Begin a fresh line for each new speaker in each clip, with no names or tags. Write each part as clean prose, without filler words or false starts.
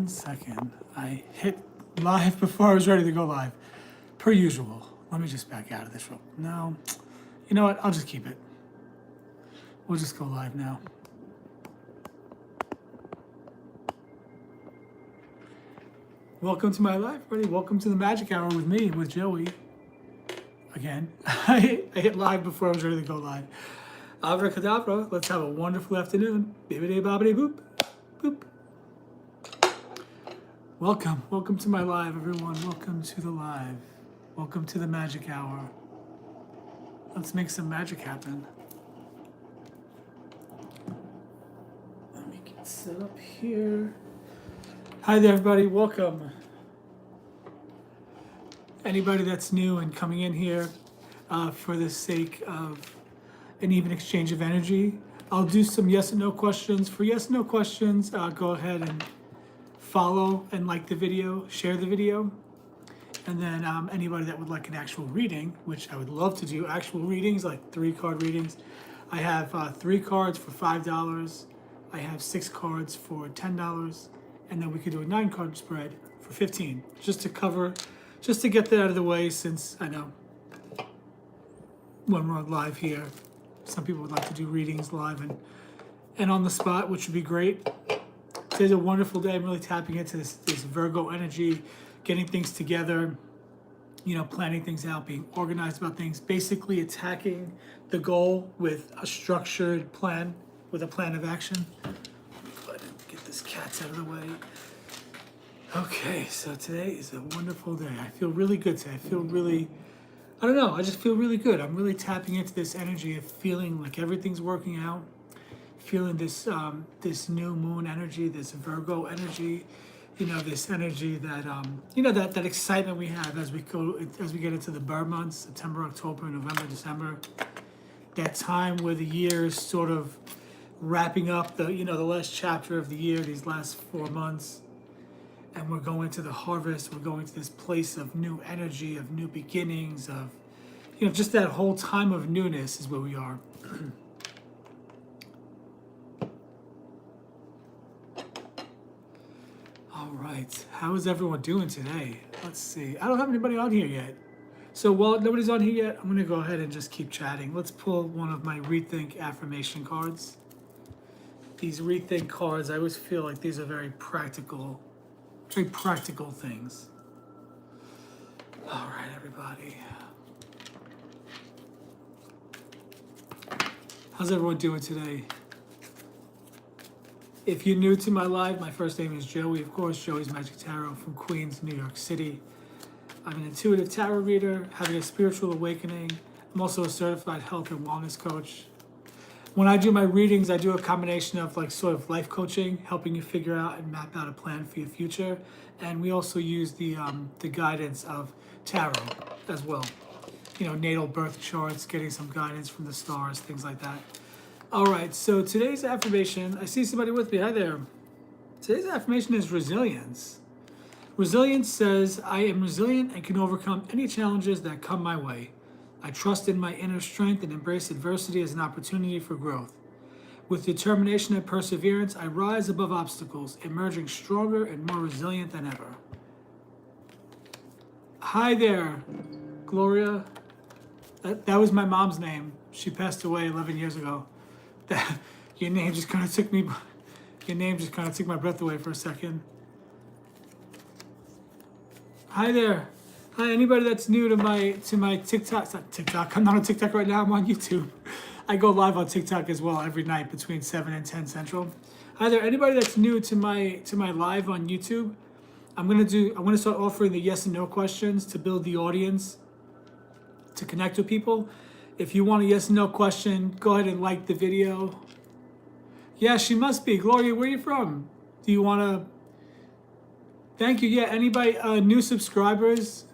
1 second. I hit live before I was ready to go live, per usual. Let me just back out of this room. No, you know what? I'll just keep it. We'll just go live now. Welcome to my live, everybody. Welcome to the Magic Hour with me, with Joey. Again, I hit live before I was ready to go live. Abracadabra, let's have a wonderful afternoon. Bibbidi bobbidi boop, boop. Welcome to my live, everyone. Welcome to the live. Welcome to the Magic Hour. Let's make some magic happen. Let me get set up here. Hi there, everybody. Welcome. Anybody that's new and coming in here for the sake of an even exchange of energy, I'll do some yes and no questions. For yes and no questions, go ahead and follow and like the video, share the video. And then anybody that would like an actual reading, which I would love to do actual readings, like 3-card readings. I have 3 cards for $5. I have 6 cards for $10. And then we could do a 9-card spread for $15, just to get that out of the way, since I know when we're live here, some people would like to do readings live and on the spot, which would be great. Today's a wonderful day. I'm really tapping into this Virgo energy, getting things together, planning things out, being organized about things, basically attacking the goal with a structured plan, with a plan of action. Get this cat out of the way. Okay, so today is a wonderful day. I feel really good today. I just feel really good. I'm really tapping into this energy of feeling like everything's working out, feeling this this new moon energy, this Virgo energy, this energy that that excitement we have as we get into the bird months, September, October, November, December. That time where the year is sort of wrapping up the last chapter of the year, these last 4 months, and we're going to the harvest. We're going to this place of new energy, of new beginnings, of just that whole time of newness is where we are. All right, how is everyone doing today? Let's see. I don't have anybody on here yet, so while nobody's on here yet, I'm going to go ahead and just keep chatting. Let's pull one of my Rethink affirmation cards. These Rethink cards, I always feel like these are very practical things. All right, everybody. How's everyone doing today? If you're new to my live, my first name is Joey, of course, Joey's Magic Tarot from Queens, New York City. I'm an intuitive tarot reader, having a spiritual awakening. I'm also a certified health and wellness coach. When I do my readings, I do a combination of sort of life coaching, helping you figure out and map out a plan for your future. And we also use the guidance of tarot as well. Natal birth charts, getting some guidance from the stars, things like that. All right, so today's affirmation, I see somebody with me. Hi there. Today's affirmation is resilience. Resilience says, I am resilient and can overcome any challenges that come my way. I trust in my inner strength and embrace adversity as an opportunity for growth. With determination and perseverance, I rise above obstacles, emerging stronger and more resilient than ever. Hi there, Gloria. That was my mom's name. She passed away 11 years ago. Your name just kind of took my breath away for a second. Hi there. Hi, anybody that's new to my TikTok. It's not TikTok. I'm not on TikTok right now. I'm on YouTube. I go live on TikTok as well every night between 7 and 10 Central. Hi there. Anybody that's new to my live on YouTube, I'm gonna start offering the yes and no questions to build the audience, to connect with people. If you want a yes and no question, go ahead and like the video. Yeah, she must be. Gloria, where are you from? Do you want to? Thank you. Yeah, anybody, new subscribers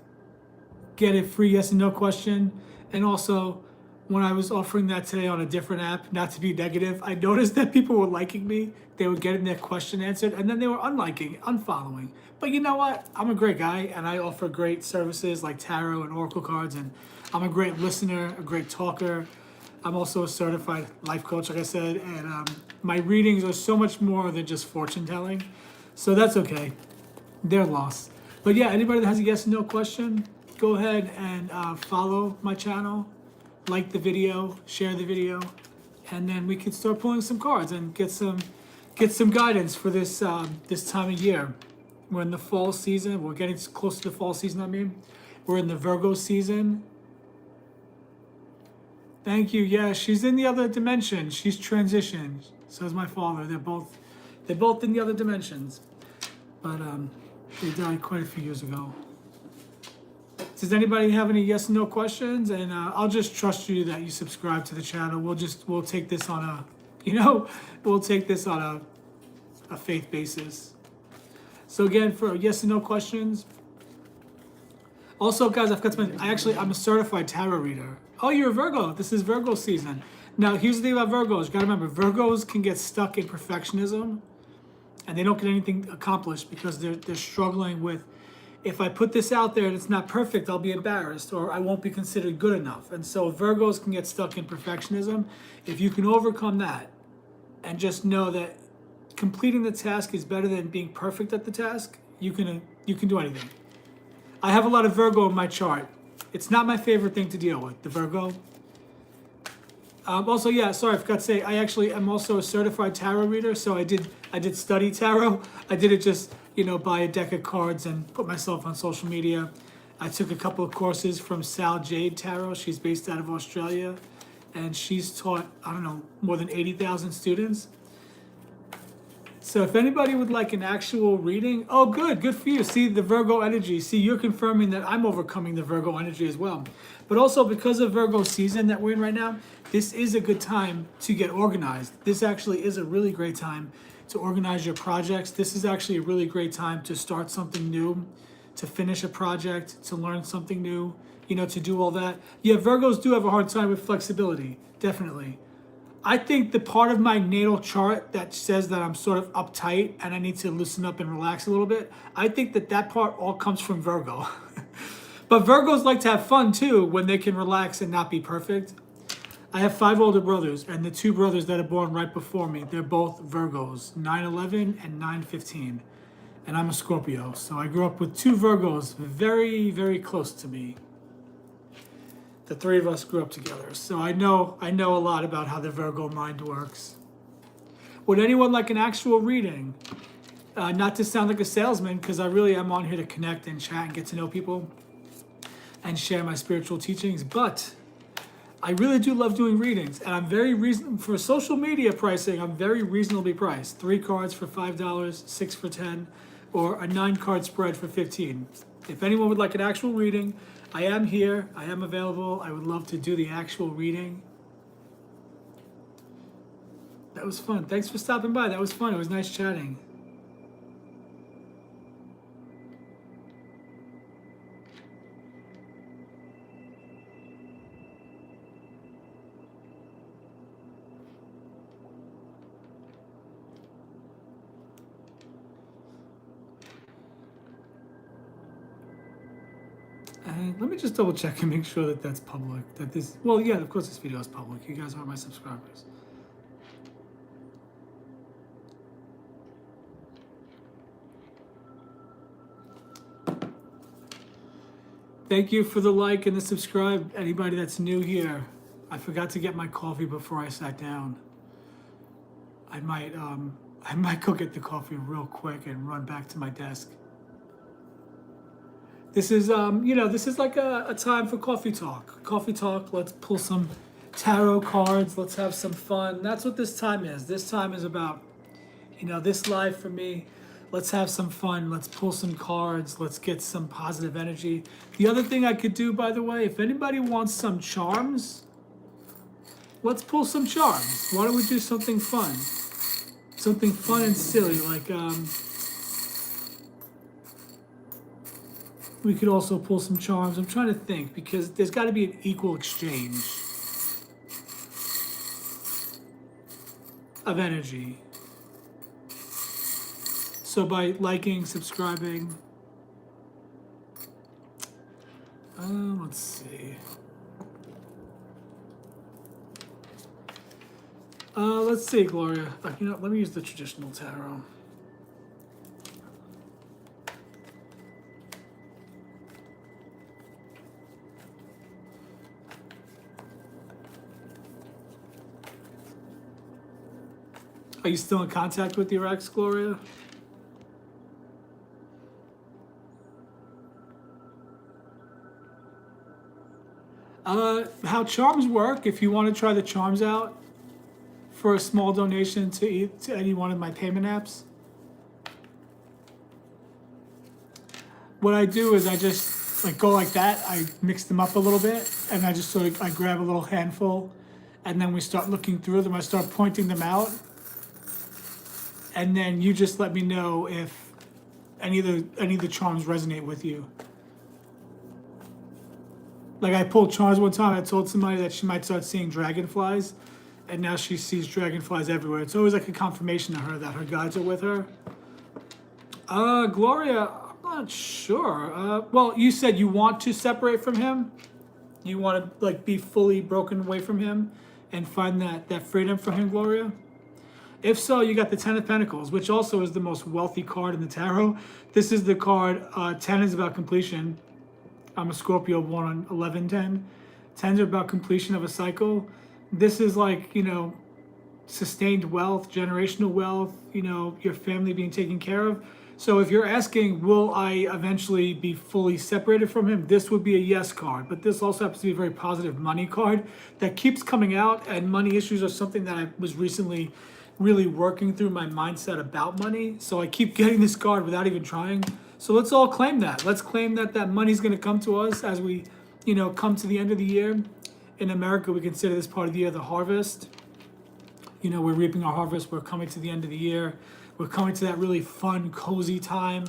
get a free yes and no question. And also, when I was offering that today on a different app, not to be negative, I noticed that people were liking me. They were getting their question answered, and then they were unfollowing. But you know what? I'm a great guy, and I offer great services like tarot and oracle cards, and I'm a great listener, a great talker. I'm also a certified life coach, like I said, and my readings are so much more than just fortune telling. So that's okay. Their loss. But yeah, anybody that has a yes or no question, go ahead and follow my channel, like the video, share the video, and then we can start pulling some cards and get some guidance for this this time of year. We're in the fall season. We're getting close to the fall season. I mean, we're in the Virgo season. Thank you. Yeah, she's in the other dimension. She's transitioned. So is my father. They're both in the other dimensions. But they died quite a few years ago. Does anybody have any yes or no questions? And I'll just trust you that you subscribe to the channel. We'll take this on a, we'll take this on a faith basis. So again, for yes or no questions. Also, guys, I forgot to mention, I'm a certified tarot reader. Oh, you're a Virgo. This is Virgo season. Now, here's the thing about Virgos. You gotta remember, Virgos can get stuck in perfectionism and they don't get anything accomplished because they're struggling with, if I put this out there and it's not perfect, I'll be embarrassed or I won't be considered good enough. And so Virgos can get stuck in perfectionism. If you can overcome that and just know that completing the task is better than being perfect at the task, you can do anything. I have a lot of Virgo in my chart. It's not my favorite thing to deal with, the Virgo. Also, yeah, sorry, I forgot to say, I actually am also a certified tarot reader. So I did study tarot. I didn't just, buy a deck of cards and put myself on social media. I took a couple of courses from Sal Jade Tarot. She's based out of Australia. And she's taught, I don't know, more than 80,000 students. So if anybody would like an actual reading, oh, good for you. See the Virgo energy. See, you're confirming that I'm overcoming the Virgo energy as well. But also because of Virgo season that we're in right now, this is a good time to get organized. This actually is a really great time to organize your projects. This is actually a really great time to start something new, to finish a project, to learn something new, to do all that. Yeah, Virgos do have a hard time with flexibility, definitely. I think the part of my natal chart that says that I'm sort of uptight and I need to loosen up and relax a little bit, I think that part all comes from Virgo. But Virgos like to have fun too when they can relax and not be perfect. I have 5 older brothers, and the 2 brothers that are born right before me, they're both Virgos, 9/11 and 9/15. And I'm a Scorpio, so I grew up with 2 Virgos very, very close to me. The 3 of us grew up together, so I know a lot about how the Virgo mind works. Would anyone like an actual reading? Not to sound like a salesman, because I really am on here to connect and chat and get to know people and share my spiritual teachings, but I really do love doing readings, and I'm very reasonable for social media pricing. I'm very reasonably priced. 3 cards for $5, 6 for $10, or a 9-card spread for $15. If anyone would like an actual reading, I am here. I am available. I would love to do the actual reading. That was fun. Thanks for stopping by. That was fun. It was nice chatting. Let me just double check and make sure that that's public. Well, yeah, of course this video is public. You guys are my subscribers. Thank you for the like and the subscribe. Anybody that's new here, I forgot to get my coffee before I sat down. I might go get the coffee real quick and run back to my desk. This is, this is like a time for coffee talk. Coffee talk, let's pull some tarot cards, let's have some fun. That's what this time is. This time is about, this live for me. Let's have some fun. Let's pull some cards. Let's get some positive energy. The other thing I could do, by the way, if anybody wants some charms, let's pull some charms. Why don't we do something fun? Something fun and silly, like, we could also pull some charms. I'm trying to think, because there's got to be an equal exchange of energy. So by liking, subscribing, let's see. Let's see, Gloria. Let me use the traditional tarot. Are you still in contact with your ex, Gloria? How charms work, if you want to try the charms out for a small donation to any one of my payment apps, what I do is I just like go like that. I mix them up a little bit, and I just sort of I grab a little handful, and then we start looking through them. I start pointing them out, and then you just let me know if any of the charms resonate with you. Like I pulled charms one time. I told somebody that she might start seeing dragonflies, and now she sees dragonflies everywhere. It's always like a confirmation to her that her guides are with her. Gloria, I'm not sure. Well, you said you want to separate from him. You want to like be fully broken away from him and find that freedom for him, Gloria. If so, you got the Ten of Pentacles, which also is the most wealthy card in the tarot. This is the card. 10 is about completion. I'm a Scorpio born on 11/10. 10s are about completion of a cycle. This is like, sustained wealth, generational wealth, your family being taken care of. So if you're asking, will I eventually be fully separated from him? This would be a yes card. But this also happens to be a very positive money card that keeps coming out. And money issues are something that I was recently really working through my mindset about money. So I keep getting this card without even trying. So let's all claim that. Let's claim that money's going to come to us as we, come to the end of the year. In America, we consider this part of the year the harvest. We're reaping our harvest. We're coming to the end of the year. We're coming to that really fun, cozy time.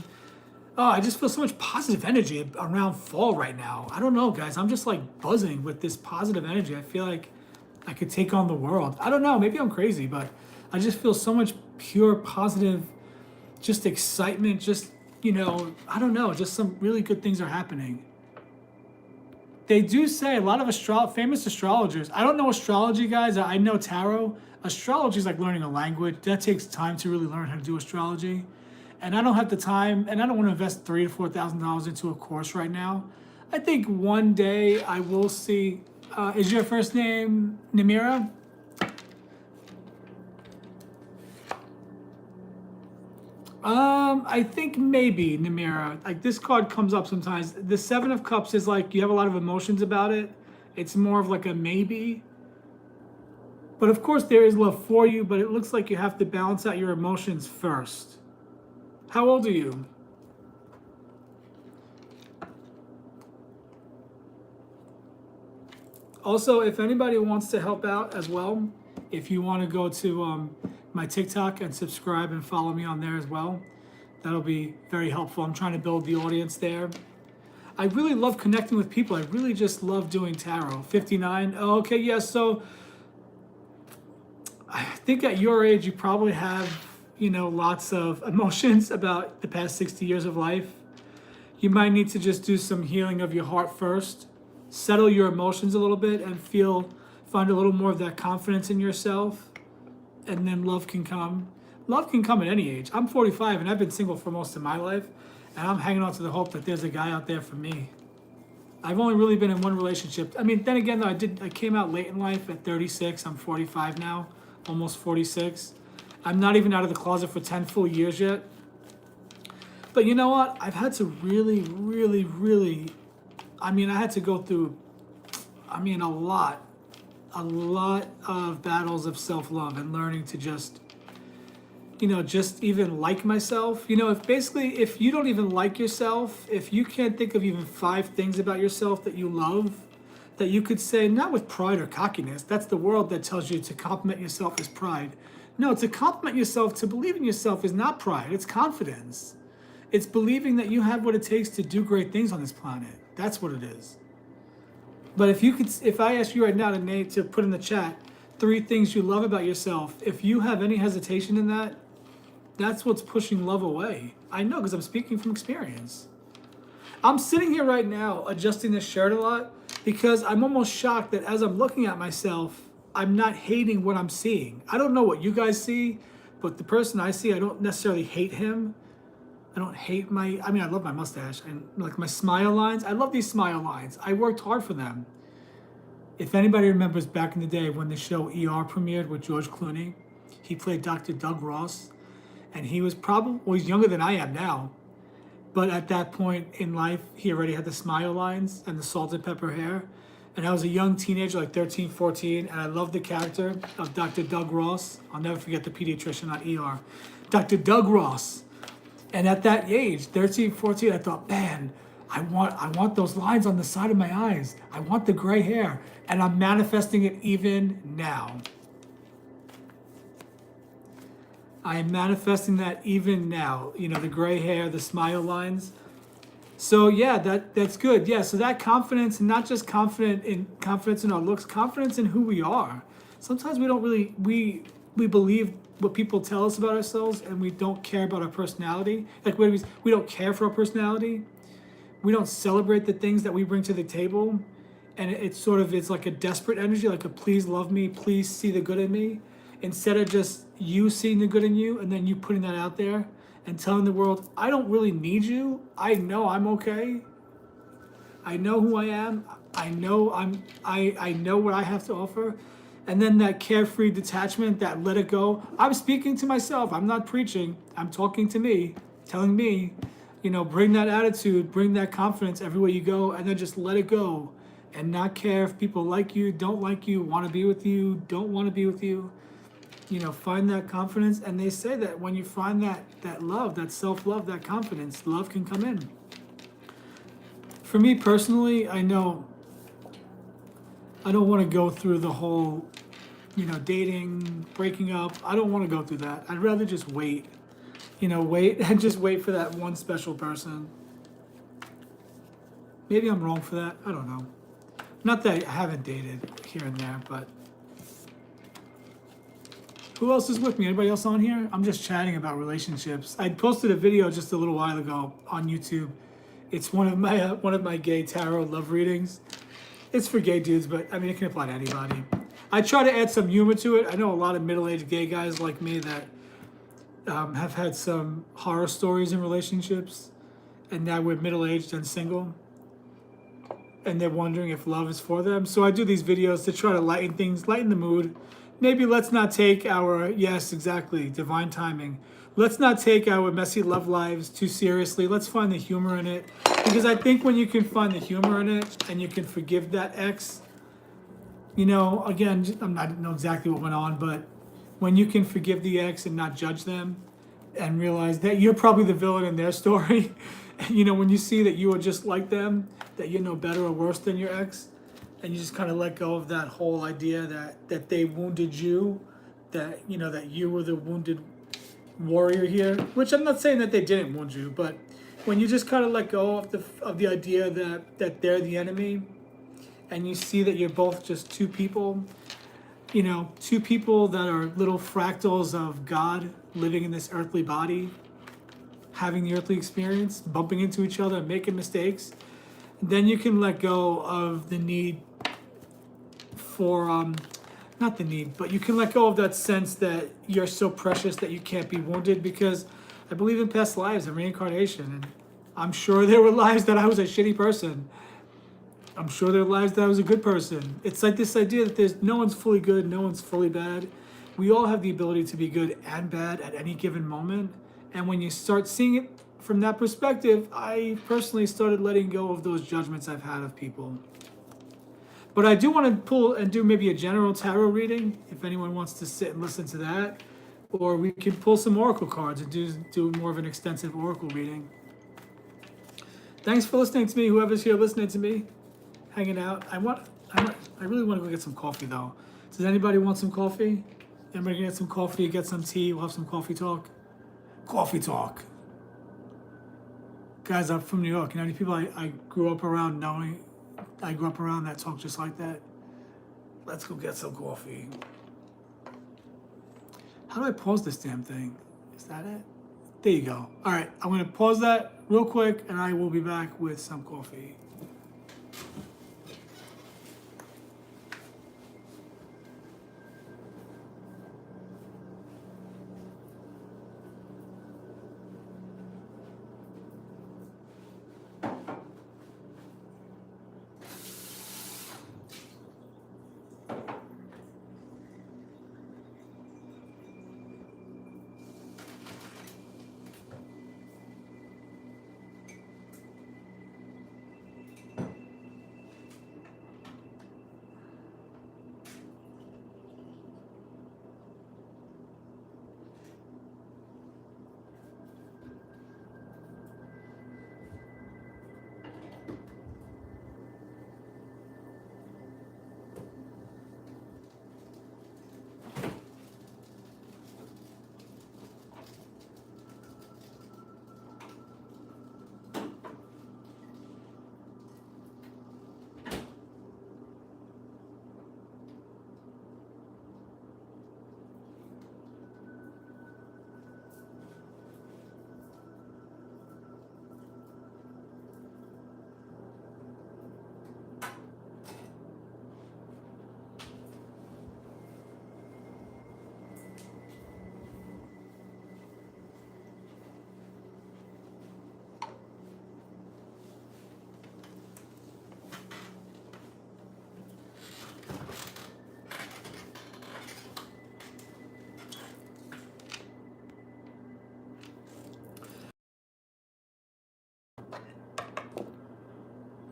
Oh, I just feel so much positive energy around fall right now. I don't know, guys. I'm just like buzzing with this positive energy. I feel like I could take on the world. I don't know. Maybe I'm crazy, but I just feel so much pure, positive, just excitement, just, I don't know, just some really good things are happening. They do say a lot of famous astrologers. I don't know astrology, guys. I know tarot. Astrology is like learning a language. That takes time to really learn how to do astrology. And I don't have the time, and I don't want to invest $3,000 to $4,000 into a course right now. I think one day I will see. Is your first name Namira? I think maybe Namira. Like this card comes up sometimes. The Seven of Cups is like you have a lot of emotions about it. It's more of like a maybe. But of course there is love for you, but it looks like you have to balance out your emotions first. How old are you? Also, if anybody wants to help out as well, if you want to go to my TikTok and subscribe and follow me on there as well, that'll be very helpful. I'm trying to build the audience there. I really love connecting with people. I really just love doing tarot. 59. Oh, okay, yes. Yeah, so I think at your age, you probably have, lots of emotions about the past 60 years of life. You might need to just do some healing of your heart first. Settle your emotions a little bit and find a little more of that confidence in yourself. And then love can come. Love can come at any age. I'm 45 and I've been single for most of my life. And I'm hanging on to the hope that there's a guy out there for me. I've only really been in one relationship. I mean, then again, though, I came out late in life at 36. I'm 45 now, almost 46. I'm not even out of the closet for 10 full years yet. But you know what? I've had to really, really, really, I had to go through, a lot of battles of self-love and learning to just even like myself. If you don't even like yourself, if you can't think of even 5 things about yourself that you love, that you could say, not with pride or cockiness, that's the world that tells you to compliment yourself is pride. No, to compliment yourself, to believe in yourself is not pride, it's confidence. It's believing that you have what it takes to do great things on this planet. That's what it is. But if I ask you right now to put in the chat 3 things you love about yourself, if you have any hesitation in that, that's what's pushing love away. I know, because I'm speaking from experience. I'm sitting here right now adjusting this shirt a lot because I'm almost shocked that as I'm looking at myself, I'm not hating what I'm seeing. I don't know what you guys see, but the person I see, I don't necessarily hate him. I don't hate I love my mustache and like my smile lines. I love these smile lines. I worked hard for them. If anybody remembers back in the day when the show ER premiered with George Clooney, He played Dr. Doug Ross, and he was probably, well, he's younger than I am now, but at that point in life, he already had the smile lines and the salt and pepper hair. And I was a young teenager, like 13, 14, and I loved the character of Dr. Doug Ross. I'll never forget the pediatrician on ER. Dr. Doug Ross. And at that age, 13, 14, I thought, man, I want those lines on the side of my eyes. I want the gray hair. And I'm manifesting it even now. I am manifesting that even now. You know, the gray hair, the smile lines. So yeah, that's good. Yeah, so that confidence, and not just confidence in our looks, confidence in who we are. Sometimes we don't really we believe what people tell us about ourselves, and we don't care about our personality. Like we don't care for our personality. We don't celebrate the things that we bring to the table, and it's like a desperate energy, like a please love me, please see the good in me, instead of just you seeing the good in you and then you putting that out there and telling the world, I don't really need you. I know I'm okay. I know who I am. I know I know what I have to offer. And then that carefree detachment, that let it go. I'm speaking to myself. I'm not preaching. I'm talking to me, telling me, you know, bring that attitude, bring that confidence everywhere you go, and then just let it go and not care if people like you, don't like you, want to be with you, don't want to be with you. You know, find that confidence. And they say that when you find that love, that self-love, that confidence, love can come in. For me personally, I know I don't want to go through the whole, you know, dating, breaking up. I don't want to go through that. I'd rather just wait, you know, wait and just wait for that one special person. Maybe I'm wrong for that. I don't know. Not that I haven't dated here and there, but who else is with me? Anybody else on here? I'm just chatting about relationships. I posted a video just a little while ago on YouTube. It's one of my gay tarot love readings. It's for gay dudes, but I mean, it can apply to anybody. I try to add some humor to it. I know a lot of middle-aged gay guys like me that have had some horror stories in relationships, and now we're middle-aged and single, and they're wondering if love is for them. So I do these videos to try to lighten things, lighten the mood. Maybe let's not take our, yes, exactly, divine timing. Let's not take our messy love lives too seriously. Let's find the humor in it. Because I think when you can find the humor in it and you can forgive that ex, you know, again, I don't know exactly what went on, but when you can forgive the ex and not judge them and realize that you're probably the villain in their story, you know, when you see that you are just like them, that you're no better or worse than your ex, and you just kind of let go of that whole idea that they wounded you, that, you know, that you were the wounded warrior here, which I'm not saying that they didn't wound you, but when you just kind of let go of the idea that they're the enemy, and you see that you're both just two people, you know, two people that are little fractals of God living in this earthly body, having the earthly experience, bumping into each other, making mistakes, then you can let go of the need for not the need, but you can let go of that sense that you're so precious that you can't be wounded, because I believe in past lives and reincarnation, and I'm sure there were lives that I was a shitty person. I'm sure there are lives that I was a good person. It's like this idea that there's no one's fully good, no one's fully bad. We all have the ability to be good and bad at any given moment. And when you start seeing it from that perspective, I personally started letting go of those judgments I've had of people. But I do want to pull and do maybe a general tarot reading, if anyone wants to sit and listen to that. Or we can pull some oracle cards and do more of an extensive oracle reading. Thanks for listening to me, whoever's here listening to me, hanging out. I really want to go get some coffee though. Does anybody want some coffee? Anybody get some coffee, get some tea, we'll have some coffee talk. Coffee talk. Guys, I'm from New York. You know how many people I grew up around that talk just like that? Let's go get some coffee. How do I pause this damn thing? Is that it? There you go. All right, I'm going to pause that real quick, and I will be back with some coffee.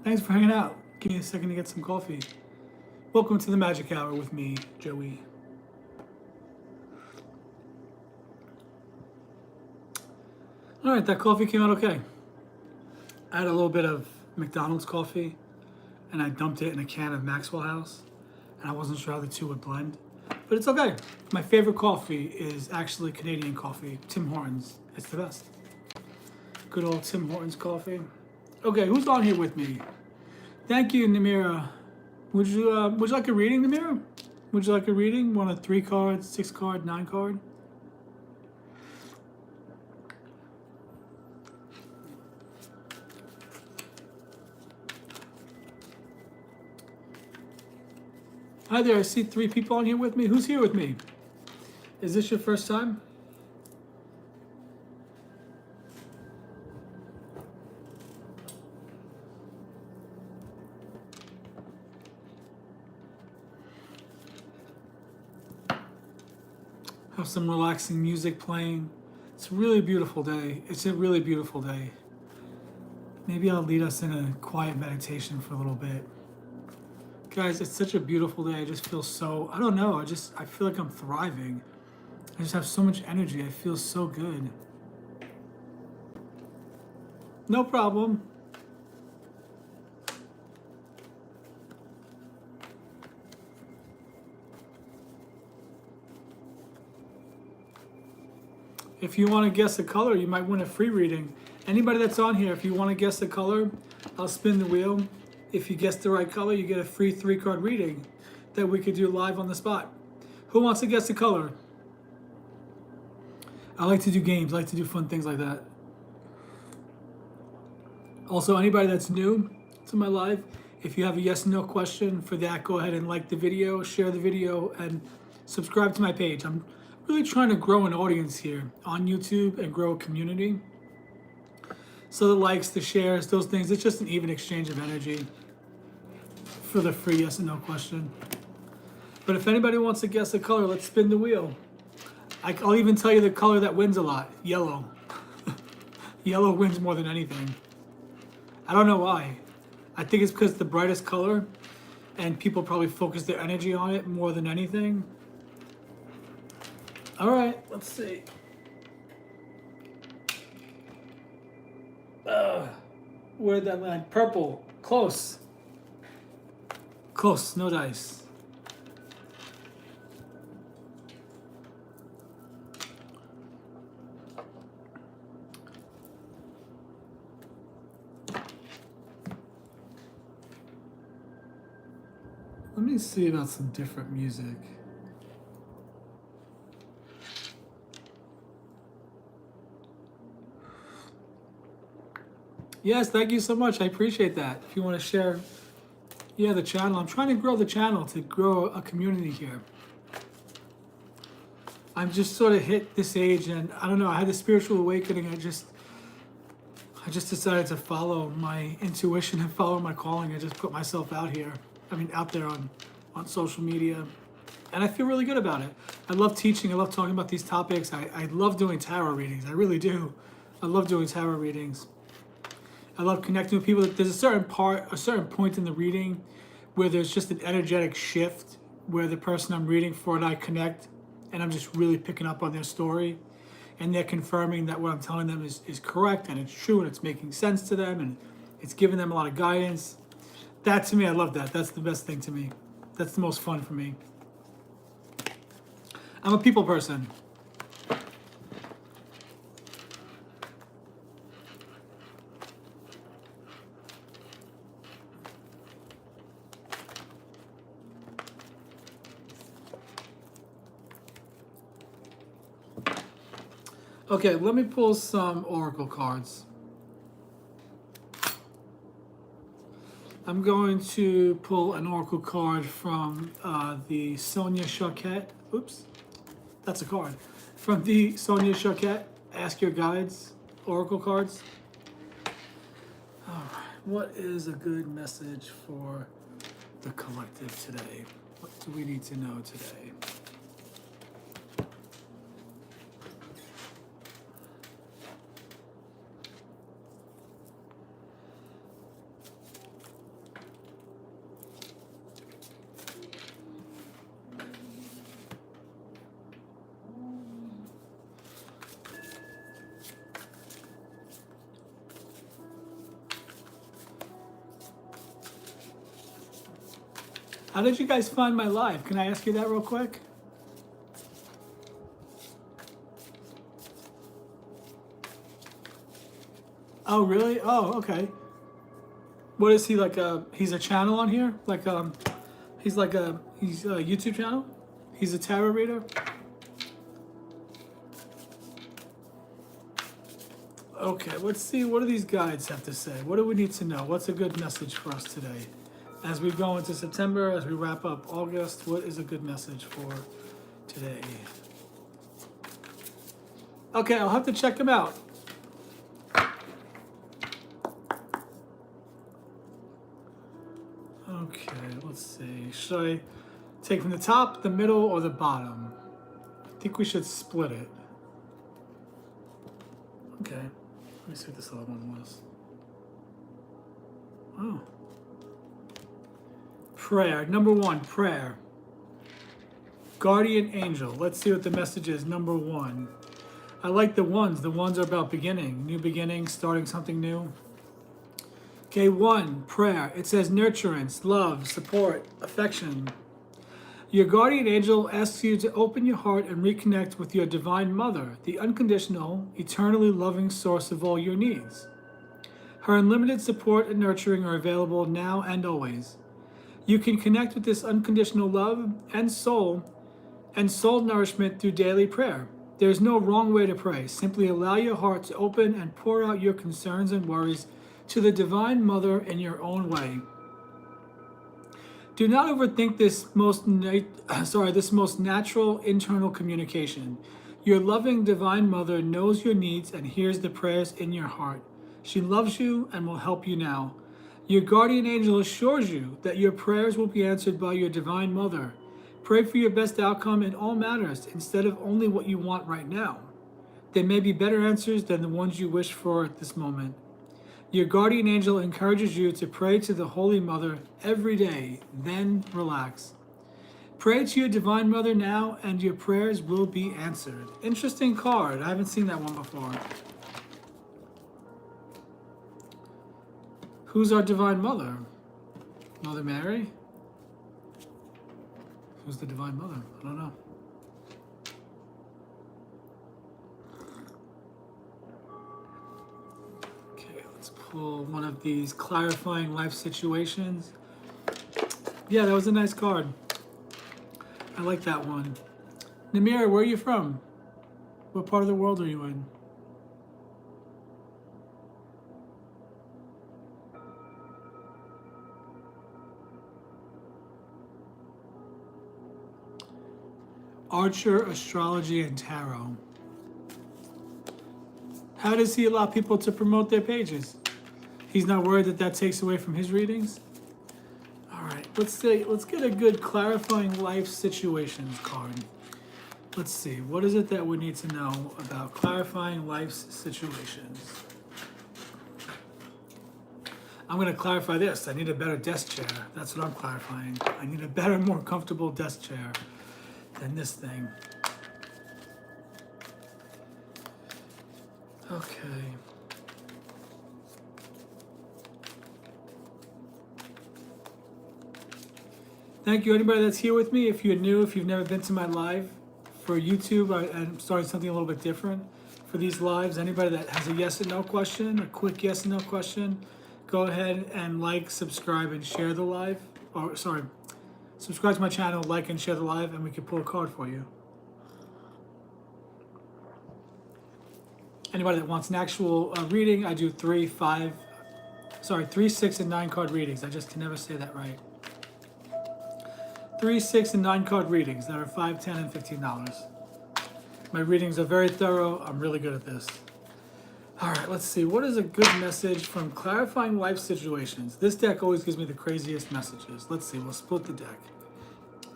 Thanks for hanging out. Give me a second to get some coffee. Welcome to the Magic Hour with me, Joey. All right, that coffee came out okay. I had a little bit of McDonald's coffee, and I dumped it in a can of Maxwell House, and I wasn't sure how the two would blend, but it's okay. My favorite coffee is actually Canadian coffee, Tim Hortons. It's the best. Good old Tim Hortons coffee. Okay, who's on here with me? Thank you, Namira. Would you like a reading, Namira? Would you like a reading? Want a 3 card, 6 card, 9 card? Hi there, I see 3 people on here with me. Who's here with me? Is this your first time? Have some relaxing music playing. It's a really beautiful day. It's a really beautiful day. Maybe I'll lead us in a quiet meditation for a little bit. Guys, it's such a beautiful day. I just feel so, I don't know, I feel like I'm thriving. I just have so much energy. I feel so good. No problem. If you want to guess the color, you might win a free reading. Anybody that's on here, if you want to guess the color, I'll spin the wheel. If you guess the right color, you get a free 3-card reading that we could do live on the spot. Who wants to guess the color? I like to do games. I like to do fun things like that. Also, anybody that's new to my live, if you have a yes or no question for that, go ahead and like the video, share the video, and subscribe to my page. I'm really trying to grow an audience here on YouTube and grow a community. So the likes, the shares, those things, it's just an even exchange of energy for the free yes and no question. But if anybody wants to guess the color, let's spin the wheel. I'll even tell you the color that wins a lot, yellow. Yellow wins more than anything. I don't know why. I think it's because it's the brightest color and people probably focus their energy on it more than anything. All right, let's see. Where'd that land? Purple. Close. Close. No dice. Let me see about some different music. Yes, thank you so much. I appreciate that. If you want to share, the channel. I'm trying to grow the channel to grow a community here. I'm just sort of hit this age, and I don't know. I had a spiritual awakening. I just decided to follow my intuition and follow my calling. I just put myself out here. Out there on social media, and I feel really good about it. I love teaching. I love talking about these topics. I love doing tarot readings. I really do. I love doing tarot readings. I love connecting with people. There's a certain point in the reading where there's just an energetic shift where the person I'm reading for and I connect, and I'm just really picking up on their story, and they're confirming that what I'm telling them is correct and it's true and it's making sense to them and it's giving them a lot of guidance. That, to me, I love that. That's the best thing to me. That's the most fun for me. I'm a people person. Okay, let me pull some oracle cards. I'm going to pull an oracle card from the Sonia Choquette. Oops, that's a card. From the Sonia Choquette, Ask Your Guides oracle cards. All right, what is a good message for the collective today? What do we need to know today? How did you guys find my live? Can I ask you that real quick? Oh, really? Oh, okay. What is he, like he's a channel on here? He's a YouTube channel? He's a tarot reader? Okay, let's see. What do these guides have to say? What do we need to know? What's a good message for us today? As we go into September, as we wrap up August, what is a good message for today? Okay, I'll have to check them out. Okay, let's see. Should I take from the top, the middle, or the bottom? I think we should split it. Okay, let me see what this other one was. Oh. Prayer. Number one, prayer. Guardian angel. Let's see what the message is. Number one. I like the ones. The ones are about beginning. New beginning, starting something new. Okay, one, prayer. It says nurturance, love, support, affection. Your guardian angel asks you to open your heart and reconnect with your divine mother, the unconditional, eternally loving source of all your needs. Her unlimited support and nurturing are available now and always. You can connect with this unconditional love and soul nourishment through daily prayer. There's no wrong way to pray. Simply allow your heart to open and pour out your concerns and worries to the Divine Mother in your own way. Do not overthink this most natural internal communication. Your loving Divine Mother knows your needs and hears the prayers in your heart. She loves you and will help you now. Your guardian angel assures you that your prayers will be answered by your Divine Mother. Pray for your best outcome in all matters instead of only what you want right now. There may be better answers than the ones you wish for at this moment. Your guardian angel encourages you to pray to the Holy Mother every day, then relax. Pray to your Divine Mother now and your prayers will be answered. Interesting card. I haven't seen that one before. Who's our Divine Mother? Mother Mary? Who's the Divine Mother? I don't know. Okay, let's pull one of these clarifying life situations. Yeah, that was a nice card. I like that one. Namira, where are you from? What part of the world are you in? Archer, Astrology, and Tarot. How does he allow people to promote their pages? He's not worried that that takes away from his readings? All right, let's get a good clarifying life situations card. Let's see, what is it that we need to know about clarifying life's situations? I'm going to clarify this. I need a better desk chair. That's what I'm clarifying. I need a better, more comfortable desk chair than this thing. Okay. Thank you, anybody that's here with me. If you're new, if you've never been to my live for YouTube, I'm starting something a little bit different for these lives. Anybody that has a yes and no question, a quick yes and no question, go ahead and like, subscribe, and share the live. Or sorry, subscribe to my channel, like and share the live, and we can pull a card for you. Anybody that wants an actual reading, I do 3, 6, and 9 card readings. I just can never say that right. 3, 6, and 9 card readings that are $5, $10, and $15. My readings are very thorough. I'm really good at this. All right, let's see. What is a good message from clarifying life situations? This deck always gives me the craziest messages. Let's see. We'll split the deck.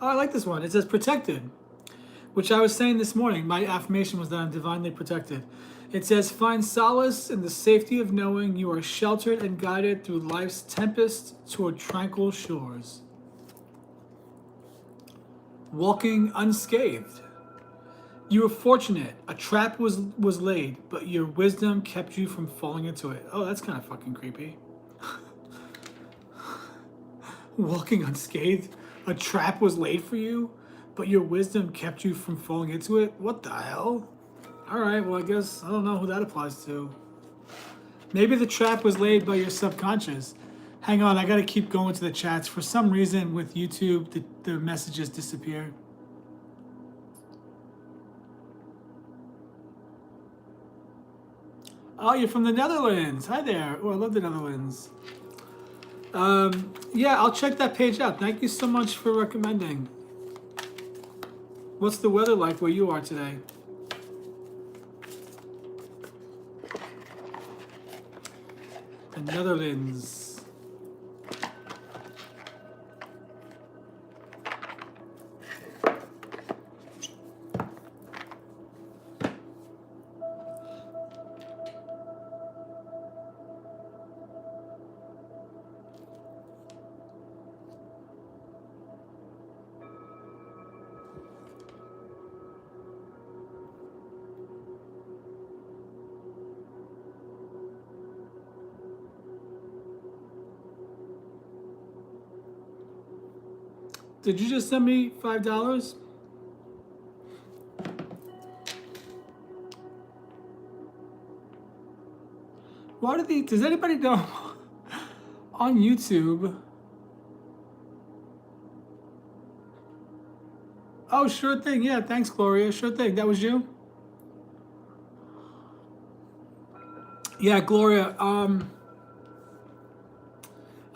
Oh, I like this one. It says protected, which I was saying this morning. My affirmation was that I'm divinely protected. It says, find solace in the safety of knowing you are sheltered and guided through life's tempest toward tranquil shores. Walking unscathed. You were fortunate. A trap was laid, but your wisdom kept you from falling into it. Oh, that's kind of fucking creepy. Walking unscathed. A trap was laid for you, but your wisdom kept you from falling into it? What the hell? All right, well, I guess I don't know who that applies to. Maybe the trap was laid by your subconscious. Hang on, I gotta keep going to the chats. For some reason with YouTube, the messages disappear. Oh, you're from the Netherlands. Hi there. Oh, I love the Netherlands. Yeah, I'll check that page out. Thank you so much for recommending. What's the weather like where you are today? The Netherlands. Did you just send me $5? Why does anybody know on YouTube? Oh, sure thing. Yeah, thanks, Gloria. Sure thing. That was you? Yeah, Gloria. I'm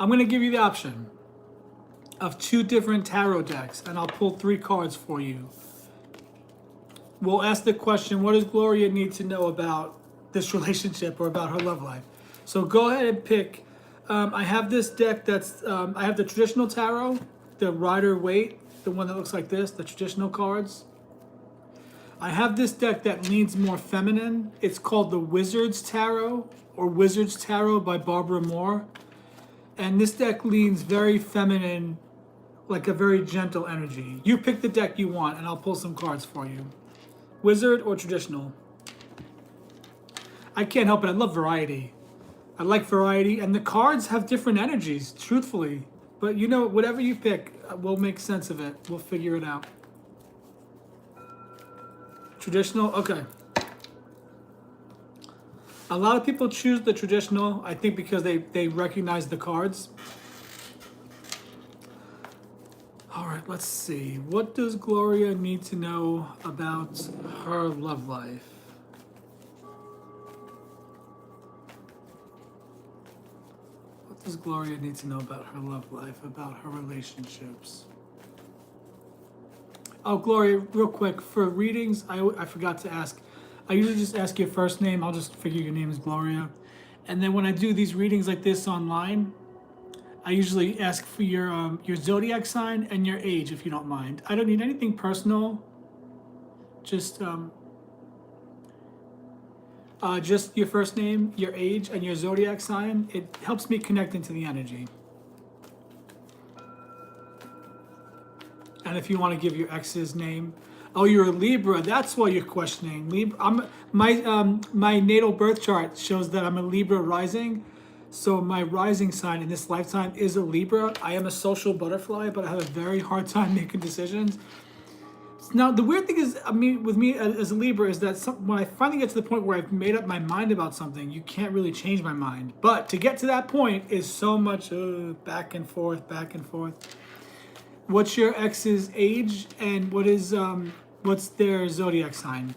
gonna give you the option of 2 different tarot decks, and I'll pull 3 cards for you. We'll ask the question, what does Gloria need to know about this relationship or about her love life? So go ahead and pick. I have this deck that's, I have the traditional tarot, the Rider-Waite, the one that looks like this, the traditional cards. I have this deck that leans more feminine. It's called the Wizard's Tarot, or Wizard's Tarot by Barbara Moore. And this deck leans very feminine, like a very gentle energy. You pick the deck you want, and I'll pull some cards for you. Wizard or traditional? I can't help it. I love variety. I like variety, and the cards have different energies, truthfully. But you know, whatever you pick, we'll make sense of it. We'll figure it out. Traditional? Okay. A lot of people choose the traditional, I think because they recognize the cards. All right, let's see. What does Gloria need to know about her love life? What does Gloria need to know about her love life, about her relationships? Oh, Gloria, real quick, for readings, I forgot to ask. I usually just ask your first name. I'll just figure your name is Gloria. And then when I do these readings like this online, I usually ask for your zodiac sign and your age, if you don't mind. I don't need anything personal. Just your first name, your age, and your zodiac sign. It helps me connect into the energy. And if you want to give your ex's name. Oh, you're a Libra. That's why you're questioning. Libra. My natal birth chart shows that I'm a Libra rising. So my rising sign in this lifetime is a Libra. I am a social butterfly, but I have a very hard time making decisions. Now, the weird thing is, with me as a Libra is that when I finally get to the point where I've made up my mind about something, you can't really change my mind. But to get to that point is so much back and forth, back and forth. What's your ex's age and what's their zodiac sign?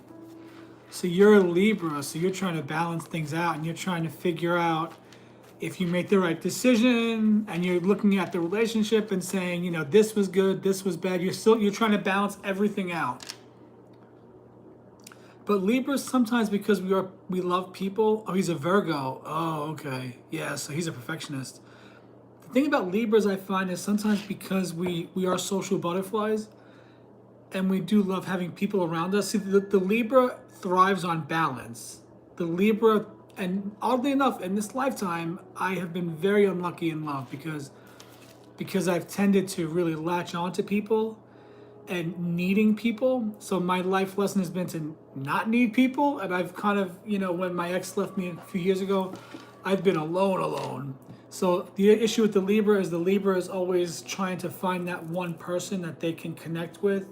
So you're a Libra, so you're trying to balance things out and you're trying to figure out if you make the right decision, and you're looking at the relationship and saying, this was good, this was bad. You're trying to balance everything out. But Libras sometimes, because we love people. Oh, he's a Virgo. Oh, okay. Yeah, so he's a perfectionist. The thing about Libras I find is sometimes because we are social butterflies and we do love having people around us. See, the Libra thrives on balance. The Libra, and oddly enough, in this lifetime, I have been very unlucky in love because I've tended to really latch on to people and needing people. So my life lesson has been to not need people. And I've kind of, when my ex left me a few years ago, I've been alone. So the issue with the Libra is always trying to find that one person that they can connect with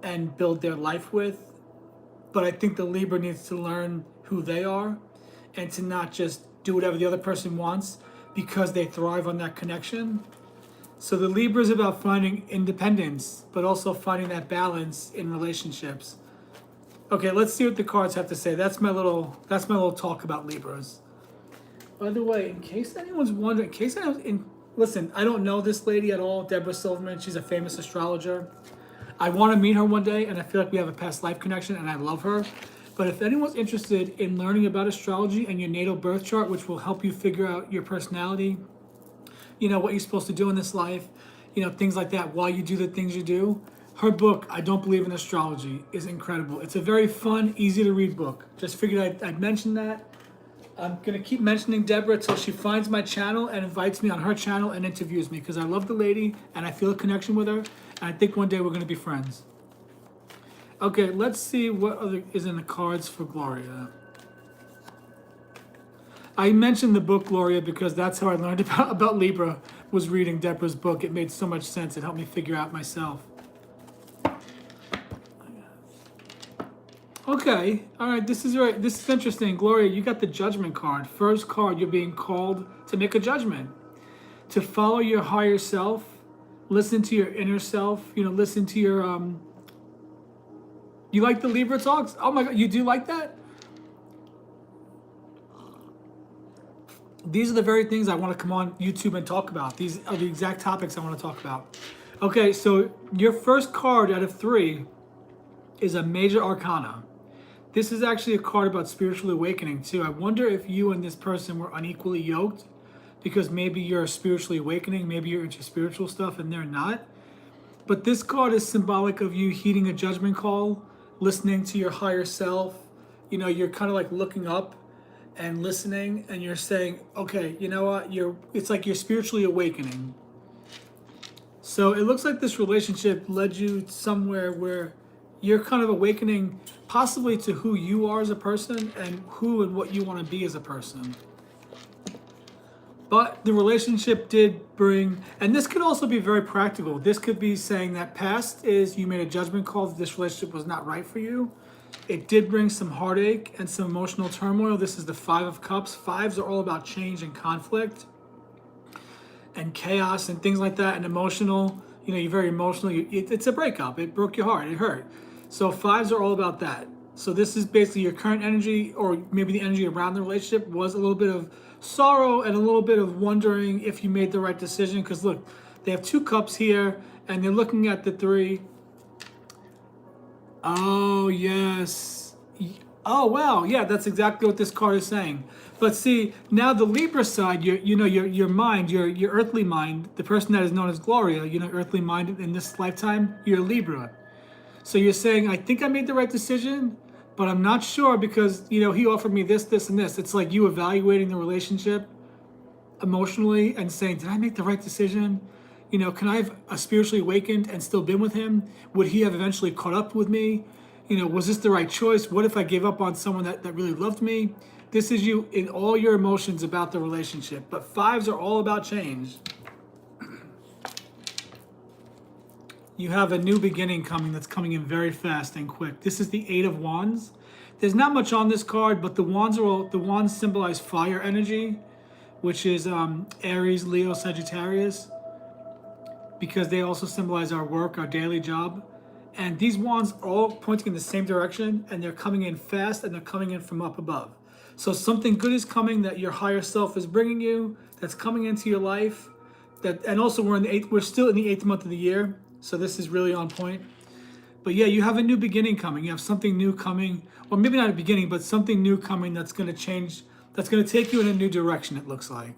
and build their life with. But I think the Libra needs to learn who they are and to not just do whatever the other person wants because they thrive on that connection. So the Libra is about finding independence, but also finding that balance in relationships. Okay, let's see what the cards have to say. That's my little talk about Libras. By the way, in case anyone's wondering, listen, I don't know this lady at all, Deborah Silverman. She's a famous astrologer. I want to meet her one day, and I feel like we have a past life connection, and I love her. But if anyone's interested in learning about astrology and your natal birth chart, which will help you figure out your personality, what you're supposed to do in this life, things like that, why you do the things you do, her book, I Don't Believe in Astrology, is incredible. It's a very fun, easy to read book. Just figured I'd mention that. I'm going to keep mentioning Deborah until she finds my channel and invites me on her channel and interviews me because I love the lady and I feel a connection with her. And I think one day we're going to be friends. Okay, let's see what other is in the cards for Gloria. I mentioned the book Gloria because that's how I learned about Libra, was reading Deborah's book. It made so much sense. It helped me figure out myself. Okay, all right, this is right. This is interesting. Gloria, you got the Judgment card. First card, you're being called to make a judgment, to follow your higher self, listen to your inner self, listen to your, you like the Libra talks? Oh my God, you do like that? These are the very things I want to come on YouTube and talk about. These are the exact topics I want to talk about. Okay, so your first card out of 3 is a Major Arcana. This is actually a card about spiritual awakening too. I wonder if you and this person were unequally yoked because maybe you're spiritually awakening, maybe you're into spiritual stuff and they're not. But this card is symbolic of you heeding a judgment call, listening to your higher self. You're kind of like looking up and listening and you're saying, okay, you know what? It's like you're spiritually awakening. So it looks like this relationship led you somewhere where you're kind of awakening possibly to who you are as a person and who and what you want to be as a person. But the relationship did bring, and this could also be very practical. This could be saying that past is you made a judgment call that this relationship was not right for you. It did bring some heartache and some emotional turmoil. This is the 5 of Cups. 5s are all about change and conflict and chaos and things like that, and emotional. You're very emotional. It's a breakup. It broke your heart. It hurt. So 5s are all about that. So this is basically your current energy, or maybe the energy around the relationship was a little bit of sorrow and a little bit of wondering if you made the right decision. Because look, they have 2 cups here and they're looking at the 3. Oh, yes. Oh, wow. Yeah, that's exactly what this card is saying. But see, now the Libra side, your mind, your earthly mind, the person that is known as Gloria, earthly mind in this lifetime, you're Libra. So you're saying, I think I made the right decision, but I'm not sure because, he offered me this, this, and this. It's like you evaluating the relationship emotionally and saying, did I make the right decision? Can I have spiritually awakened and still been with him? Would he have eventually caught up with me? Was this the right choice? What if I gave up on someone that really loved me? This is you in all your emotions about the relationship. But 5s are all about change. You have a new beginning coming that's coming in very fast and quick. This is the 8 of Wands. There's not much on this card, but the wands symbolize fire energy, which is Aries, Leo, Sagittarius, because they also symbolize our work, our daily job. And these wands are all pointing in the same direction, and they're coming in fast, and they're coming in from up above. So something good is coming that your higher self is bringing you, that's coming into your life. And also we're still in the 8th month of the year, so this is really on point. But yeah, you have a new beginning coming. You have something new coming, or maybe not a beginning, but something new coming that's going to change, that's going to take you in a new direction, it looks like.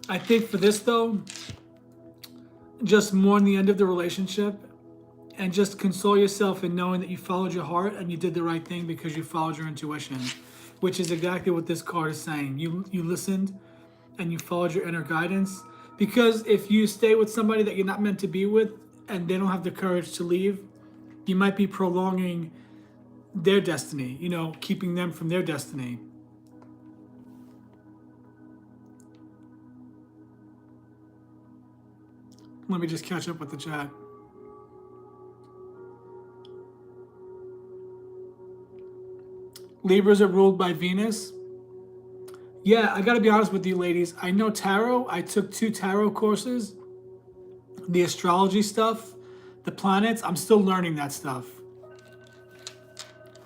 I think for this though, just mourn the end of the relationship and just console yourself in knowing that you followed your heart and you did the right thing because you followed your intuition, which is exactly what this card is saying. You listened and you followed your inner guidance, because if you stay with somebody that you're not meant to be with and they don't have the courage to leave, you might be prolonging their destiny, you know, keeping them from their destiny. Let me just catch up with the chat. Libras are ruled by Venus. Yeah, I gotta be honest with you ladies. I know tarot. I took 2 tarot courses. The astrology stuff, the planets, I'm still learning that stuff.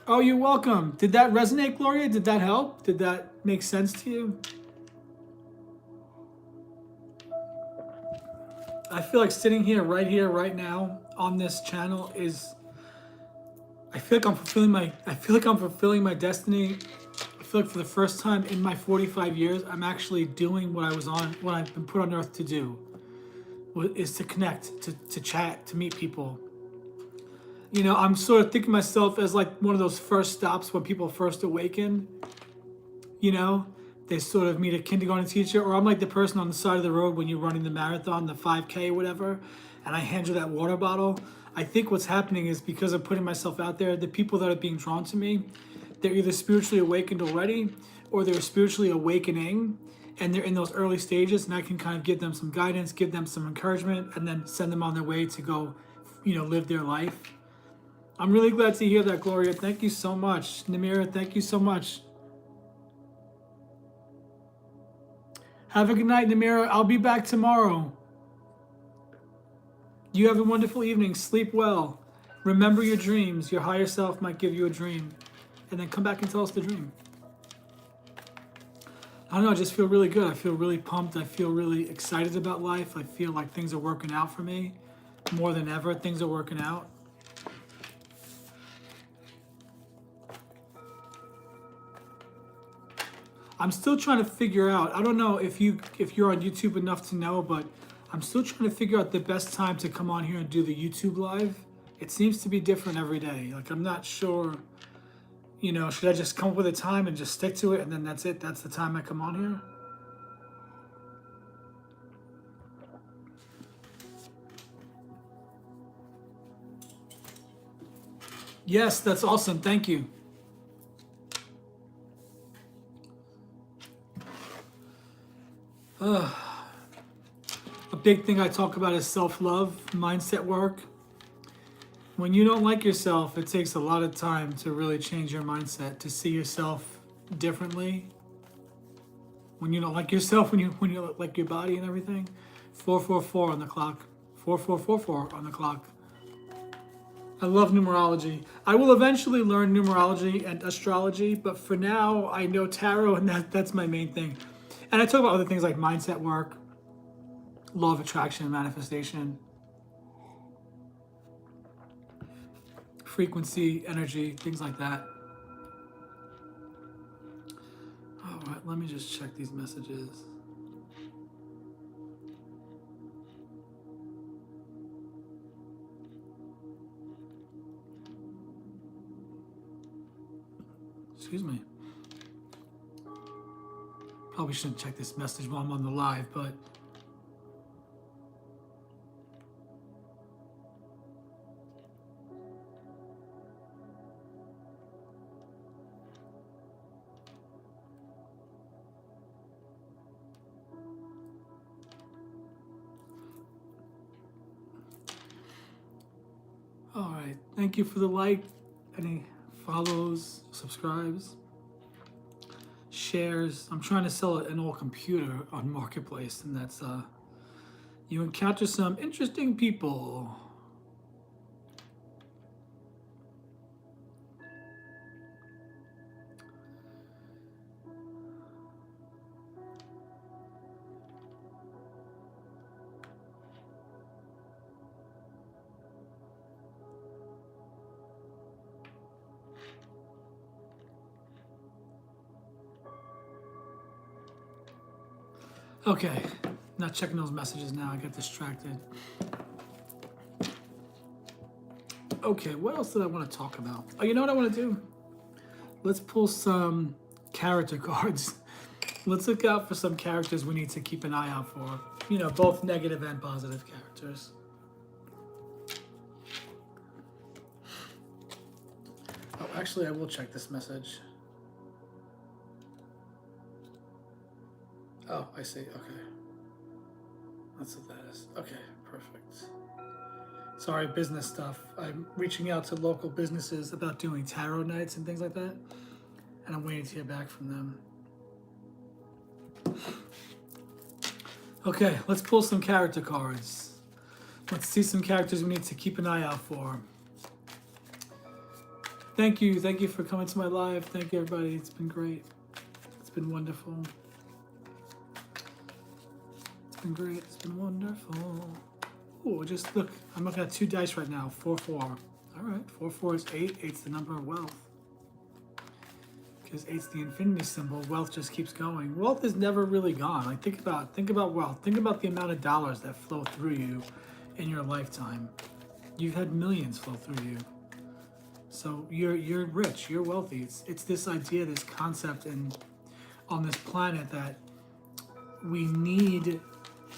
Oh, you're welcome. Did that resonate, Gloria? Did that help? Did that make sense to you? I feel like sitting here, right now, on this channel is, I feel like I'm fulfilling my destiny. I feel like for the first time in my 45 years, I'm actually doing what I've been put on earth to do, is to connect, to chat, to meet people. You know, I'm sort of thinking of myself as like one of those first stops when people first awaken. You know, they sort of meet a kindergarten teacher, or I'm like the person on the side of the road when you're running the marathon, the 5K, whatever, and I hand you that water bottle. I think what's happening is because I'm putting myself out there, the people that are being drawn to me, they're either spiritually awakened already, or they're spiritually awakening, and they're in those early stages, and I can kind of give them some guidance, give them some encouragement, and then send them on their way to go, you know, live their life. I'm really glad to hear that, Gloria. Thank you so much. Namira, thank you so much. Have a good night, Namira. I'll be back tomorrow. You have a wonderful evening. Sleep well. Remember your dreams. Your higher self might give you a dream. And then come back and tell us the dream. I don't know, I just feel really good. I feel really pumped. I feel really excited about life. I feel like things are working out for me. More than ever, things are working out. I'm still trying to figure out, I don't know if you're on YouTube enough to know, but I'm still trying to figure out the best time to come on here and do the YouTube live. It seems to be different every day. Like, I'm not sure, you know, should I just come up with a time and just stick to it and then that's it? That's the time I come on here? Yes, that's awesome. Thank you. A big thing I talk about is self-love, mindset work. When you don't like yourself, it takes a lot of time to really change your mindset, to see yourself differently. When you don't like yourself, when you don't like your body and everything. 444 on the clock. 4444 on the clock. I love numerology. I will eventually learn numerology and astrology, but for now, I know tarot, and that's my main thing. And I talk about other things like mindset work, law of attraction, manifestation, frequency, energy, things like that. All right, let me just check these messages. Excuse me. Probably shouldn't check this message while I'm on the live, but all right. Thank you for the like. Any follows, subscribes, shares. I'm trying to sell an old computer on Marketplace, and that's you encounter some interesting people. Okay, not checking those messages now. I got distracted. Okay, what else did I want to talk about? Oh, you know what I want to do? Let's pull some character cards. Let's look out for some characters we need to keep an eye out for. You know, both negative and positive characters. Oh, actually, Actually, I will check this message. Oh, I see. Okay. That's what that is. Okay, perfect. Sorry, business stuff. I'm reaching out to local businesses about doing tarot nights and things like that, and I'm waiting to hear back from them. Okay, let's pull some character cards. Let's see some characters we need to keep an eye out for. Thank you for coming to my live. Thank you, everybody. It's been great. It's been wonderful. It's been great. It's been wonderful. Oh, just look. I'm looking at 2 dice right now. 4, 4. All right, 4, 4 is 8. 8's the number of wealth. Because 8's the infinity symbol. Wealth just keeps going. Wealth is never really gone. Like think about wealth. Think about the amount of dollars that flow through you in your lifetime. You've had millions flow through you. So you're rich, you're wealthy. It's this idea, this concept, and on this planet that we need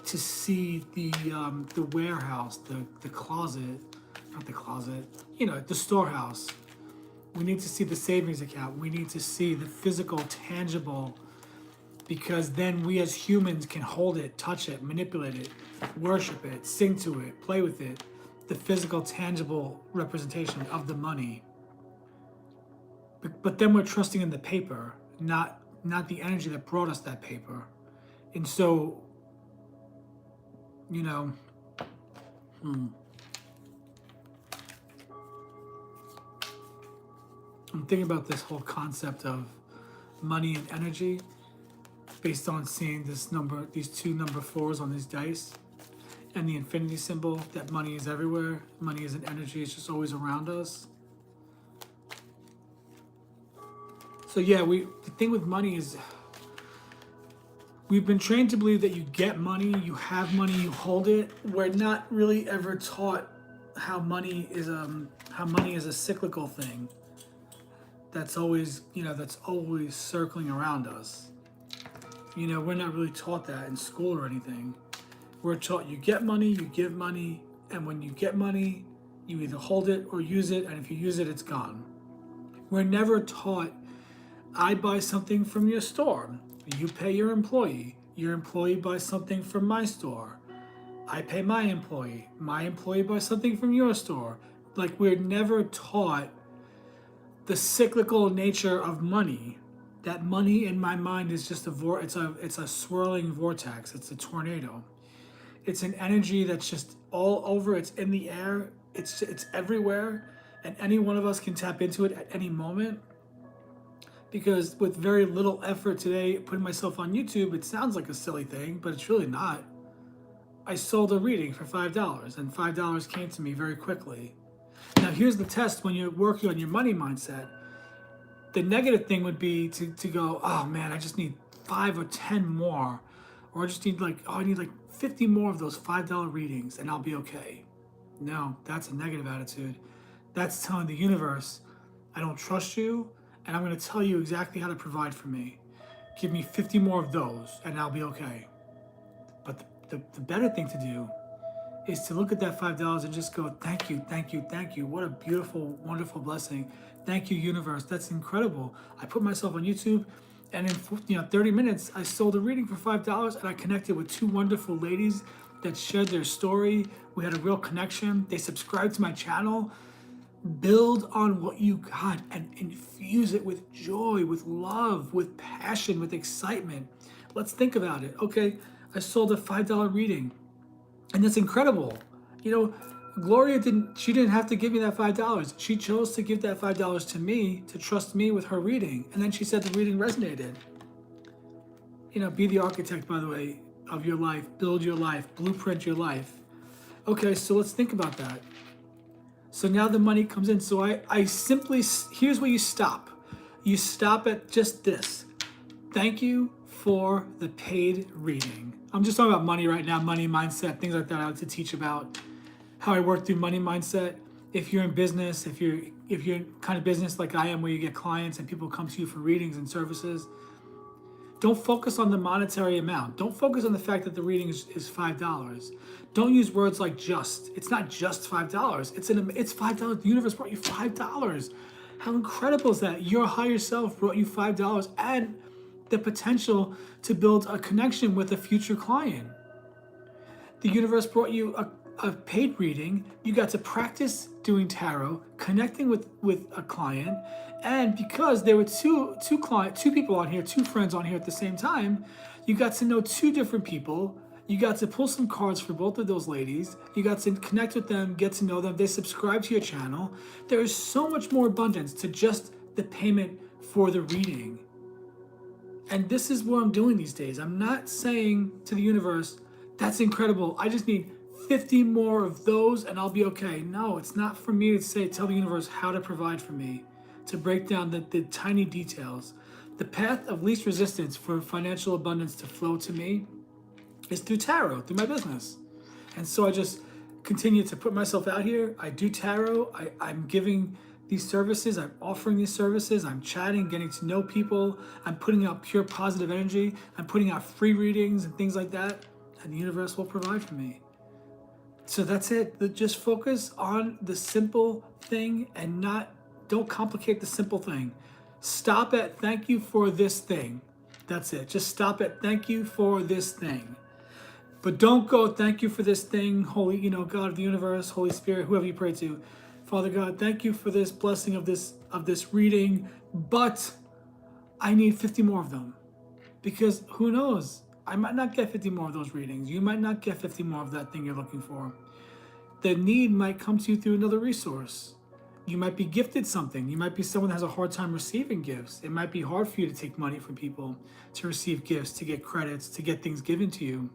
to see the warehouse, the closet, not the closet, the storehouse. We need to see the savings account. We need to see the physical, tangible, because then we as humans can hold it, touch it, manipulate it, worship it, sing to it, play with it. The physical, tangible representation of the money. But then we're trusting in the paper, not the energy that brought us that paper. And so, I'm thinking about this whole concept of money and energy based on seeing these 2 number 4s on these dice. And the infinity symbol, that money is everywhere. Money is an energy, it's just always around us. So yeah, the thing with money is we've been trained to believe that you get money, you have money, you hold it. We're not really ever taught how money is a cyclical thing. That's always circling around us. We're not really taught that in school or anything. We're taught you get money, you give money, and when you get money, you either hold it or use it, and if you use it, it's gone. We're never taught, I buy something from your store, you pay your employee buys something from my store, I pay my employee buys something from your store. Like, we're never taught the cyclical nature of money. That money in my mind is just it's a swirling vortex, it's a tornado. It's an energy that's just all over. It's in the air. It's everywhere, and any one of us can tap into it at any moment. Because with very little effort today, putting myself on YouTube, it sounds like a silly thing, but it's really not. I sold a reading for $5, and $5 came to me very quickly. Now here's the test when you're working on your money mindset. The negative thing would be to go, oh man, I just need 5 or 10 more. Or I just need I need 50 more of those $5 readings and I'll be okay. No, that's a negative attitude. That's telling the universe, I don't trust you, and I'm going to tell you exactly how to provide for me. Give me 50 more of those and I'll be okay. But the better thing to do is to look at that $5 and just go, thank you, thank you, thank you. What a beautiful, wonderful blessing. Thank you, universe. That's incredible. I put myself on YouTube, and in 30 minutes, I sold a reading for $5, and I connected with 2 wonderful ladies that shared their story. We had a real connection. They subscribed to my channel. Build on what you got and infuse it with joy, with love, with passion, with excitement. Let's think about it. Okay, I sold a $5 reading, and that's incredible. Gloria didn't have to give me that $5. She chose to give that $5 to me, to trust me with her reading. And then she said the reading resonated. Be the architect, by the way, of your life. Build your life. Blueprint your life. Okay, so let's think about that. So now the money comes in. So I simply, here's where you stop. You stop at just this. Thank you for the paid reading. I'm just talking about money right now, money mindset, things like that I like to teach about. How I work through money mindset. If you're in business, if you're kind of business like I am, where you get clients and people come to you for readings and services, don't focus on the monetary amount. Don't focus on the fact that the reading is $5. Don't use words like just. It's not just $5. It's $5. The universe brought you $5. How incredible is that? Your higher self brought you $5 and the potential to build a connection with a future client. The universe brought you a paid reading. You got to practice doing tarot, connecting with a client, and because there were two people on here, two friends on here at the same time, you got to know two different people. You got to pull some cards for both of those ladies. You got to connect with them, get to know them. They subscribe to your channel. There is so much more abundance to just the payment for the reading. And this is what I'm doing these days. I'm not saying to the universe, that's incredible, I just need 50 more of those and I'll be okay. No, it's not for me to tell the universe how to provide for me, to break down the tiny details. The path of least resistance for financial abundance to flow to me is through tarot, through my business. And so I just continue to put myself out here. I do tarot. I'm giving these services. I'm offering these services. I'm chatting, getting to know people. I'm putting out pure positive energy. I'm putting out free readings and things like that. And the universe will provide for me. So that's it. Just focus on the simple thing and don't complicate the simple thing. Stop at thank you for this thing. That's it. Just stop at thank you for this thing. But don't go, thank you for this thing, holy, God of the universe, Holy Spirit, whoever you pray to. Father God, thank you for this blessing of this reading, but I need 50 more of them. Because who knows? I might not get 50 more of those readings. You might not get 50 more of that thing you're looking for. The need might come to you through another resource. You might be gifted something. You might be someone that has a hard time receiving gifts. It might be hard for you to take money from people, to receive gifts, to get credits, to get things given to you.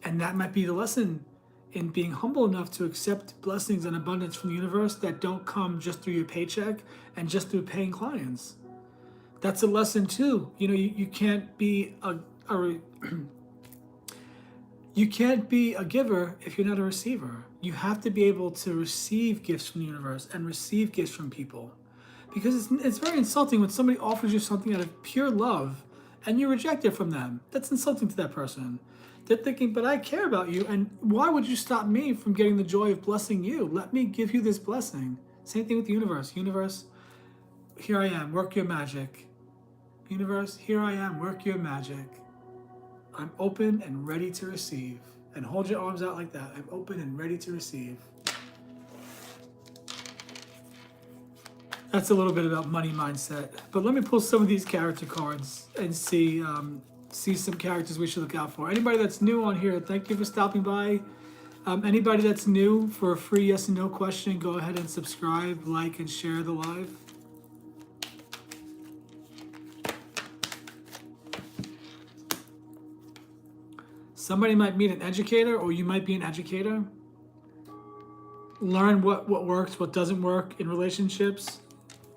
And that might be the lesson in being humble enough to accept blessings and abundance from the universe that don't come just through your paycheck and just through paying clients. That's a lesson too. You can't be you can't be a giver if you're not a receiver. You have to be able to receive gifts from the universe and receive gifts from people. Because it's very insulting when somebody offers you something out of pure love and you reject it from them. That's insulting to that person. They're thinking, but I care about you, and why would you stop me from getting the joy of blessing you? Let me give you this blessing. Same thing with the universe. Universe, here I am, work your magic. Universe, here I am, work your magic. I'm open and ready to receive. And hold your arms out like that. I'm open and ready to receive. That's a little bit about money mindset. But let me pull some of these character cards and see some characters we should look out for. Anybody that's new on here, thank you for stopping by. Anybody that's new, for a free yes and no question, go ahead and subscribe, like, and share the live. Somebody might meet an educator, or you might be an educator. Learn what works, what doesn't work in relationships.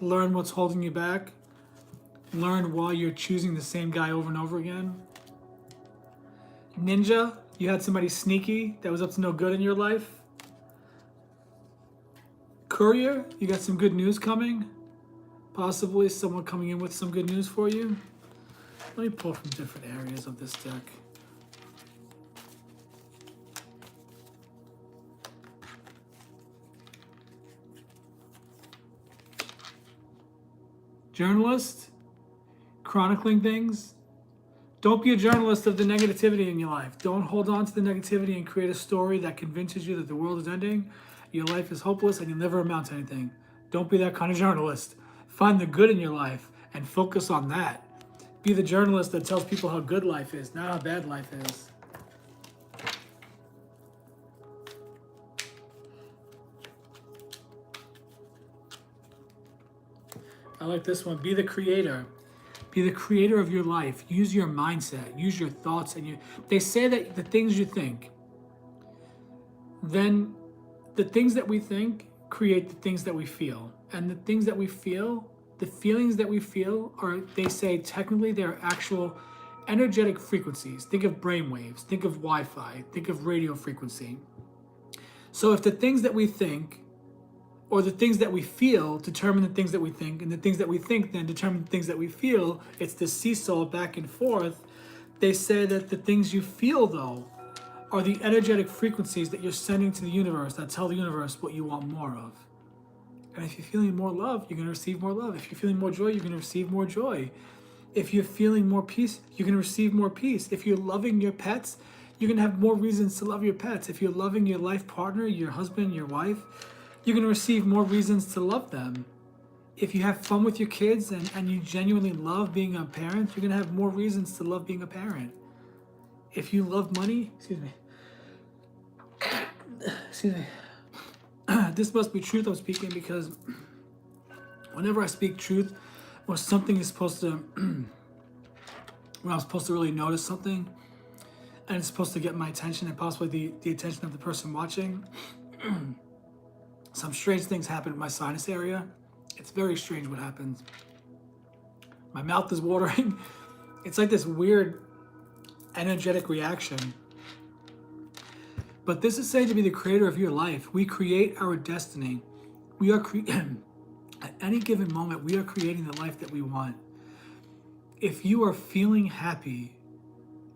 Learn what's holding you back. Learn why you're choosing the same guy over and over again. Ninja, you had somebody sneaky that was up to no good in your life. Courier, you got some good news coming. Possibly someone coming in with some good news for you. Let me pull from different areas of this deck. Journalist, chronicling things. Don't be a journalist of the negativity in your life. Don't hold on to the negativity and create a story that convinces you that the world is ending, your life is hopeless, and you'll never amount to anything. Don't be that kind of journalist. Find the good in your life and focus on that. Be the journalist that tells people how good life is, not how bad life is. I like this one. Be the creator. Be the creator of your life. Use your mindset. Use your thoughts. They say that the things you think, then the things that we think create the things that we feel. And the things that we feel, the feelings that we feel are, they say technically they're actual energetic frequencies. Think of brain waves. Think of Wi-Fi. Think of radio frequency. So if the things that we think or the things that we feel determine the things that we think, and the things that we think then determine the things that we feel, it's this seesaw back and forth. They say that the things you feel, though, are the energetic frequencies that you're sending to the universe that tell the universe what you want more of. And if you're feeling more love, you're going to receive more love. If you're feeling more joy, you're going to receive more joy. If you're feeling more peace, you're going to receive more peace. If you're loving your pets, you're going to have more reasons to love your pets. If you're loving your life partner, your husband, your wife, you're going to receive more reasons to love them. If you have fun with your kids and you genuinely love being a parent, you're going to have more reasons to love being a parent. If you love money, excuse me, this must be truth I'm speaking, because whenever I speak truth, or something is supposed to, when I'm supposed to really notice something, and it's supposed to get my attention and possibly the attention of the person watching, some strange things happen in my sinus area. It's very strange what happens. My mouth is watering. It's like this weird energetic reaction. But this is said to be the creator of your life. We create our destiny. We are at any given moment, we are creating the life that we want. If you are feeling happy,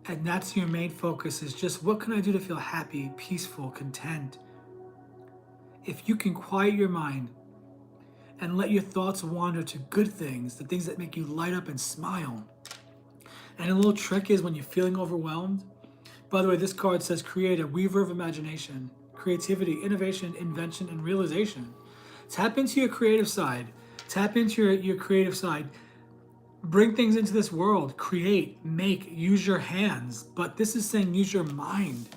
and that's your main focus, is just what can I do to feel happy, peaceful, content? If you can quiet your mind and let your thoughts wander to good things, the things that make you light up and smile. And a little trick is when you're feeling overwhelmed. By the way, this card says create a weaver of imagination, creativity, innovation, invention, and realization. Tap into your creative side. Tap into your creative side. Bring things into this world. Create, make, use your hands. But this is saying use your mind.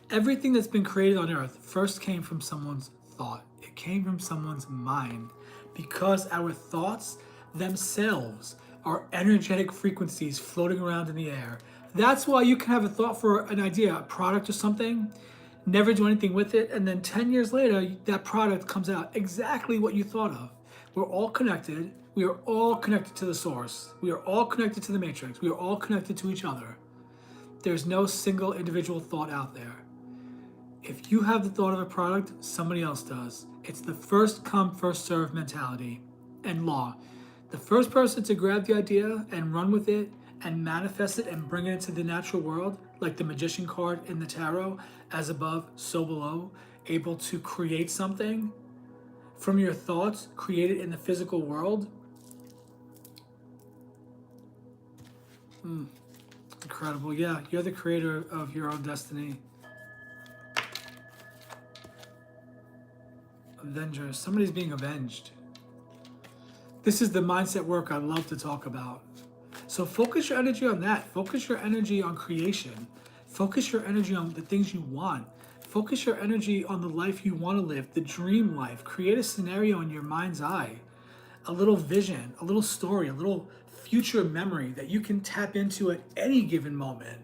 Everything that's been created on earth first came from someone's thought. It came from someone's mind. Because our thoughts themselves are energetic frequencies floating around in the air. That's why you can have a thought for an idea, a product or something, never do anything with it, and then 10 years later, that product comes out exactly what you thought of. We're all connected. We are all connected to the source. We are all connected to the matrix. We are all connected to each other. There's no single individual thought out there. If you have the thought of a product, somebody else does. It's the first come, first serve mentality and law. The first person to grab the idea and run with it and manifest it and bring it into the natural world, like the magician card in the tarot, as above, so below, able to create something from your thoughts, create it in the physical world. Incredible. Yeah, you're the creator of your own destiny. Avenger. Somebody's being avenged. This is the mindset work I love to talk about. So focus your energy on that. Focus your energy on creation. Focus your energy on the things you want. Focus your energy on the life you want to live, the dream life. Create a scenario in your mind's eye, a little vision, a little story, a little future memory that you can tap into at any given moment,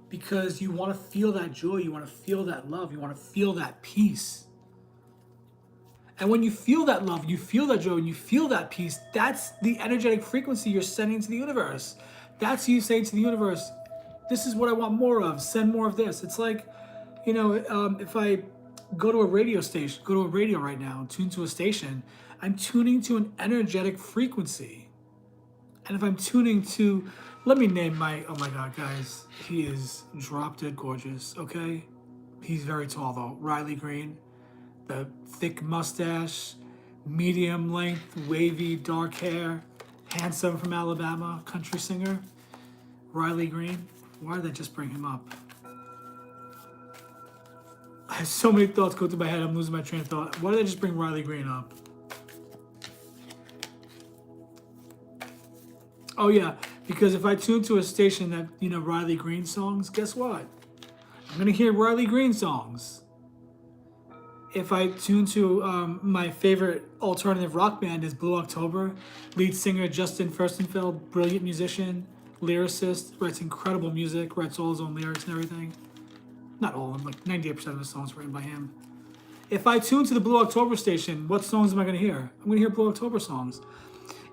because you want to feel that joy, you want to feel that love, you want to feel that peace. And when you feel that love, you feel that joy, and you feel that peace, that's the energetic frequency you're sending to the universe. That's you saying to the universe, this is what I want more of, send more of this. It's like, you know, if I go to a radio station, go to a radio right now, tune to a station, I'm tuning to an energetic frequency. And if I'm tuning to, let me name my, oh my God, guys, he is drop dead gorgeous, okay? He's very tall though, Riley Green. The thick mustache, medium length, wavy, dark hair, handsome from Alabama, country singer, Riley Green. Why did I just bring him up? I have so many thoughts go through my head, I'm losing my train of thought. Why did I just bring Riley Green up? Oh yeah, because if I tune to a station that, you know, Riley Green songs, guess what? I'm gonna hear Riley Green songs. If I tune to my favorite alternative rock band is Blue October, lead singer Justin Furstenfeld, brilliant musician, lyricist, writes incredible music, writes all his own lyrics and everything. Not all of them, like 98% of the songs written by him. If I tune to the Blue October station, what songs am I going to hear? I'm going to hear Blue October songs.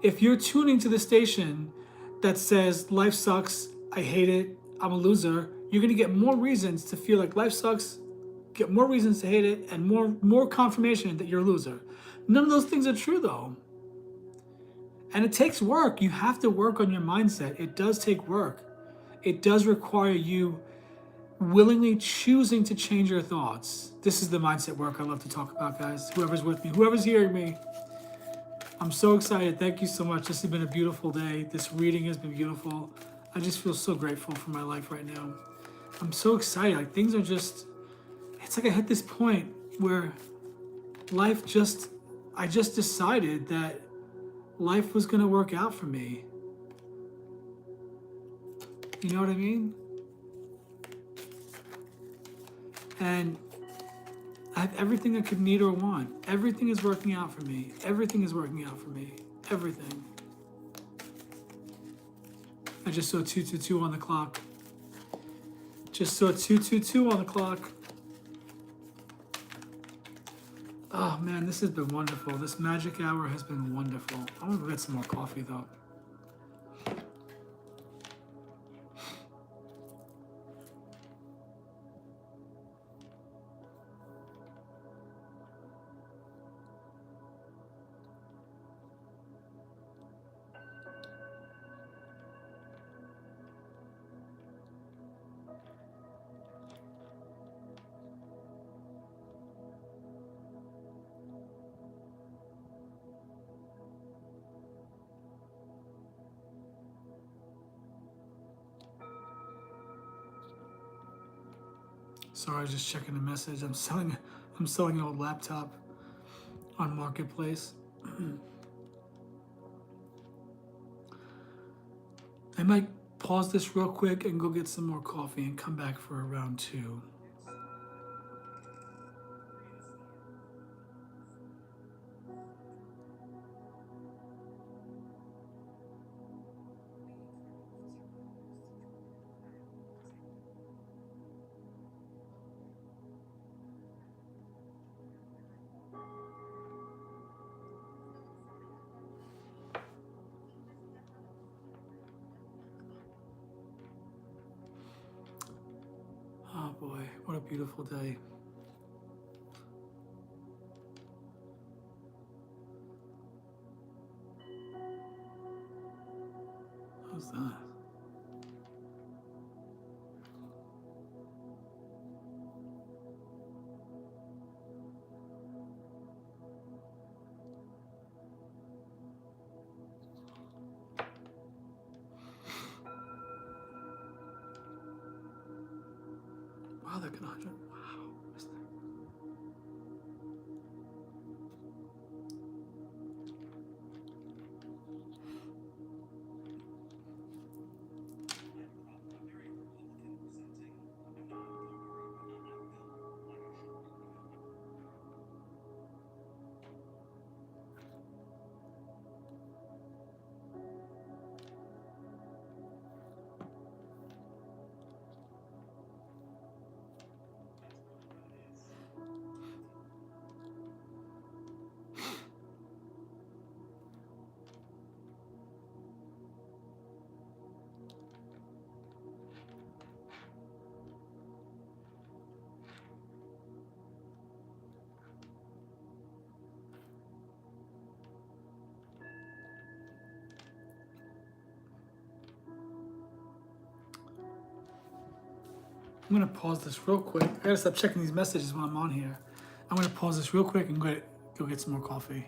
If you're tuning to the station that says life sucks, I hate it, I'm a loser, you're going to get more reasons to feel like life sucks, get more reasons to hate it, and more confirmation that you're a loser. None of those things are true though. And it takes work. You have to work on your mindset. It does take work. It does require you willingly choosing to change your thoughts. This is the mindset work I love to talk about, guys. Whoever's with me, whoever's hearing me, I'm so excited. Thank you so much. This has been a beautiful day. This reading has been beautiful. I just feel so grateful for my life right now. I'm so excited. Like, things are just, it's like I hit this point where I just decided that life was going to work out for me. You know what I mean? And I have everything I could need or want. Everything is working out for me. Everything is working out for me. Everything. I just saw 222 on the clock. Just saw 222 on the clock. Oh man, this has been wonderful. This magic hour has been wonderful. I'm gonna go get some more coffee though. Sorry, I was just checking the message. I'm selling an old laptop on Marketplace. I might pause this real quick and go get some more coffee and come back for a round 2. Oh boy, what a beautiful day. How's that? Wow, they're gonna 100. Wow. I'm gonna pause this real quick. I gotta stop checking these messages when I'm on here. I'm gonna pause this real quick and go get some more coffee.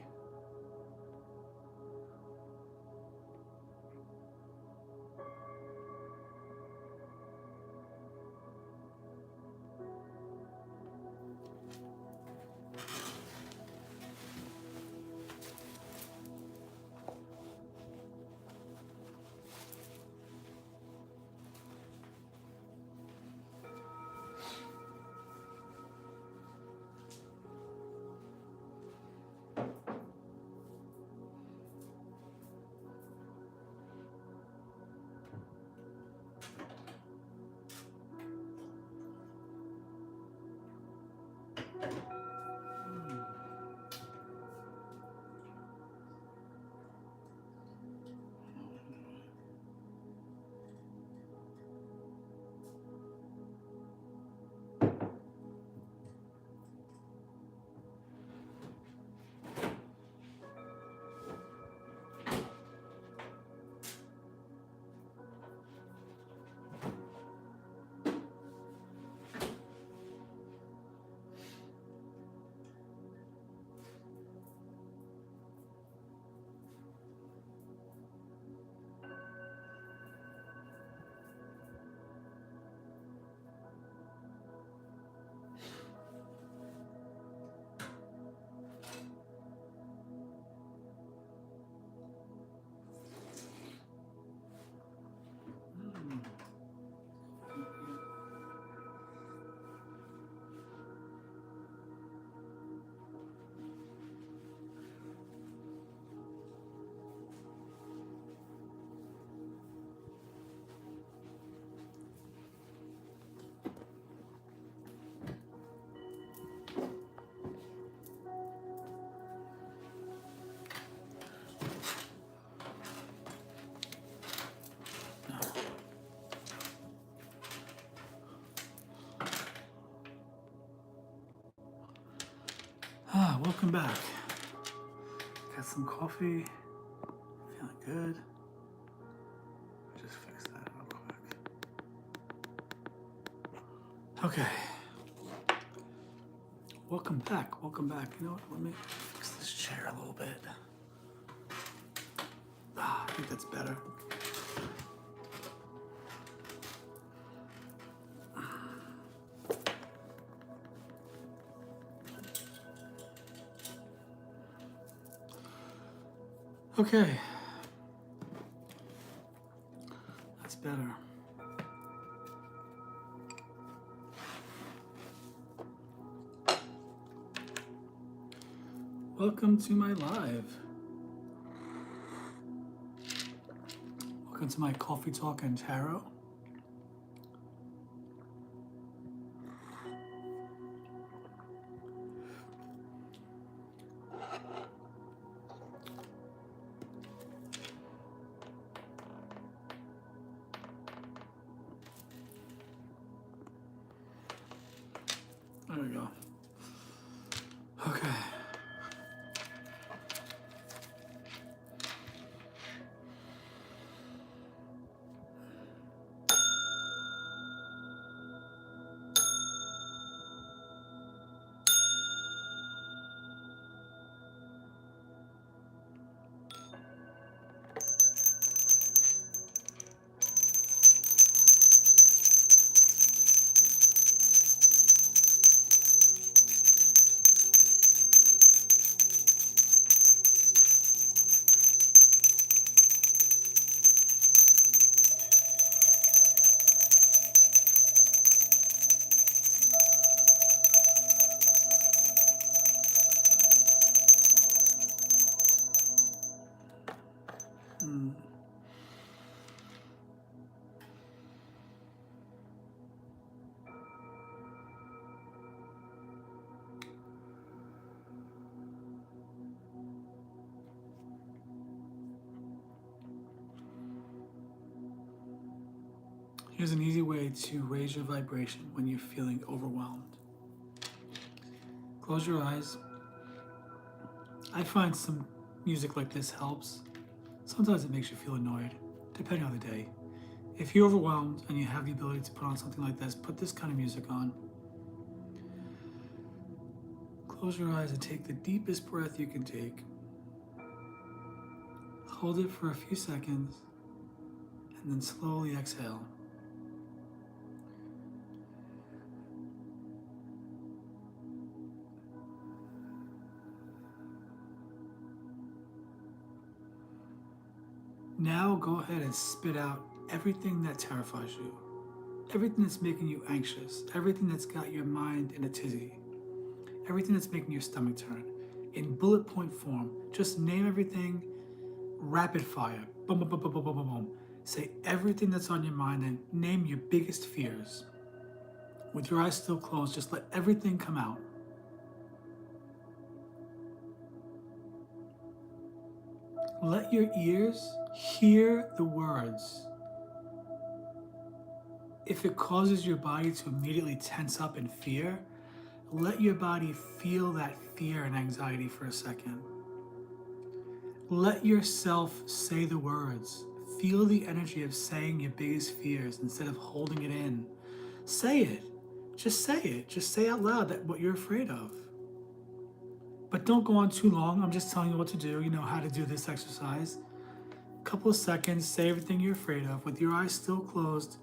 Welcome back. Got some coffee. Feeling good. Just fix that real quick. Okay. Welcome back. Welcome back. You know what? Let me fix this chair a little bit. I think that's better. Okay. That's better. Welcome to my live. Welcome to my Coffee Talk and Tarot. There we go. Okay. Here's an easy way to raise your vibration when you're feeling overwhelmed. Close your eyes. I find some music like this helps. Sometimes it makes you feel annoyed, depending on the day. If you're overwhelmed and you have the ability to put on something like this, put this kind of music on. Close your eyes and take the deepest breath you can take. Hold it for a few seconds and then slowly exhale. Now go ahead and spit out everything that terrifies you, everything that's making you anxious, everything that's got your mind in a tizzy, everything that's making your stomach turn. In bullet point form, just name everything, rapid fire, boom, boom, boom, boom, boom, boom, boom, boom. Say everything that's on your mind and name your biggest fears. With your eyes still closed, just let everything come out. Let your ears hear the words. If it causes your body to immediately tense up in fear, let your body feel that fear and anxiety for a second. Let yourself say the words. Feel the energy of saying your biggest fears instead of holding it in. Say it. Just say it. Just say out loud that what you're afraid of. But don't go on too long. I'm just telling you what to do. You know how to do this exercise. A couple of seconds, say everything you're afraid of. With your eyes still closed,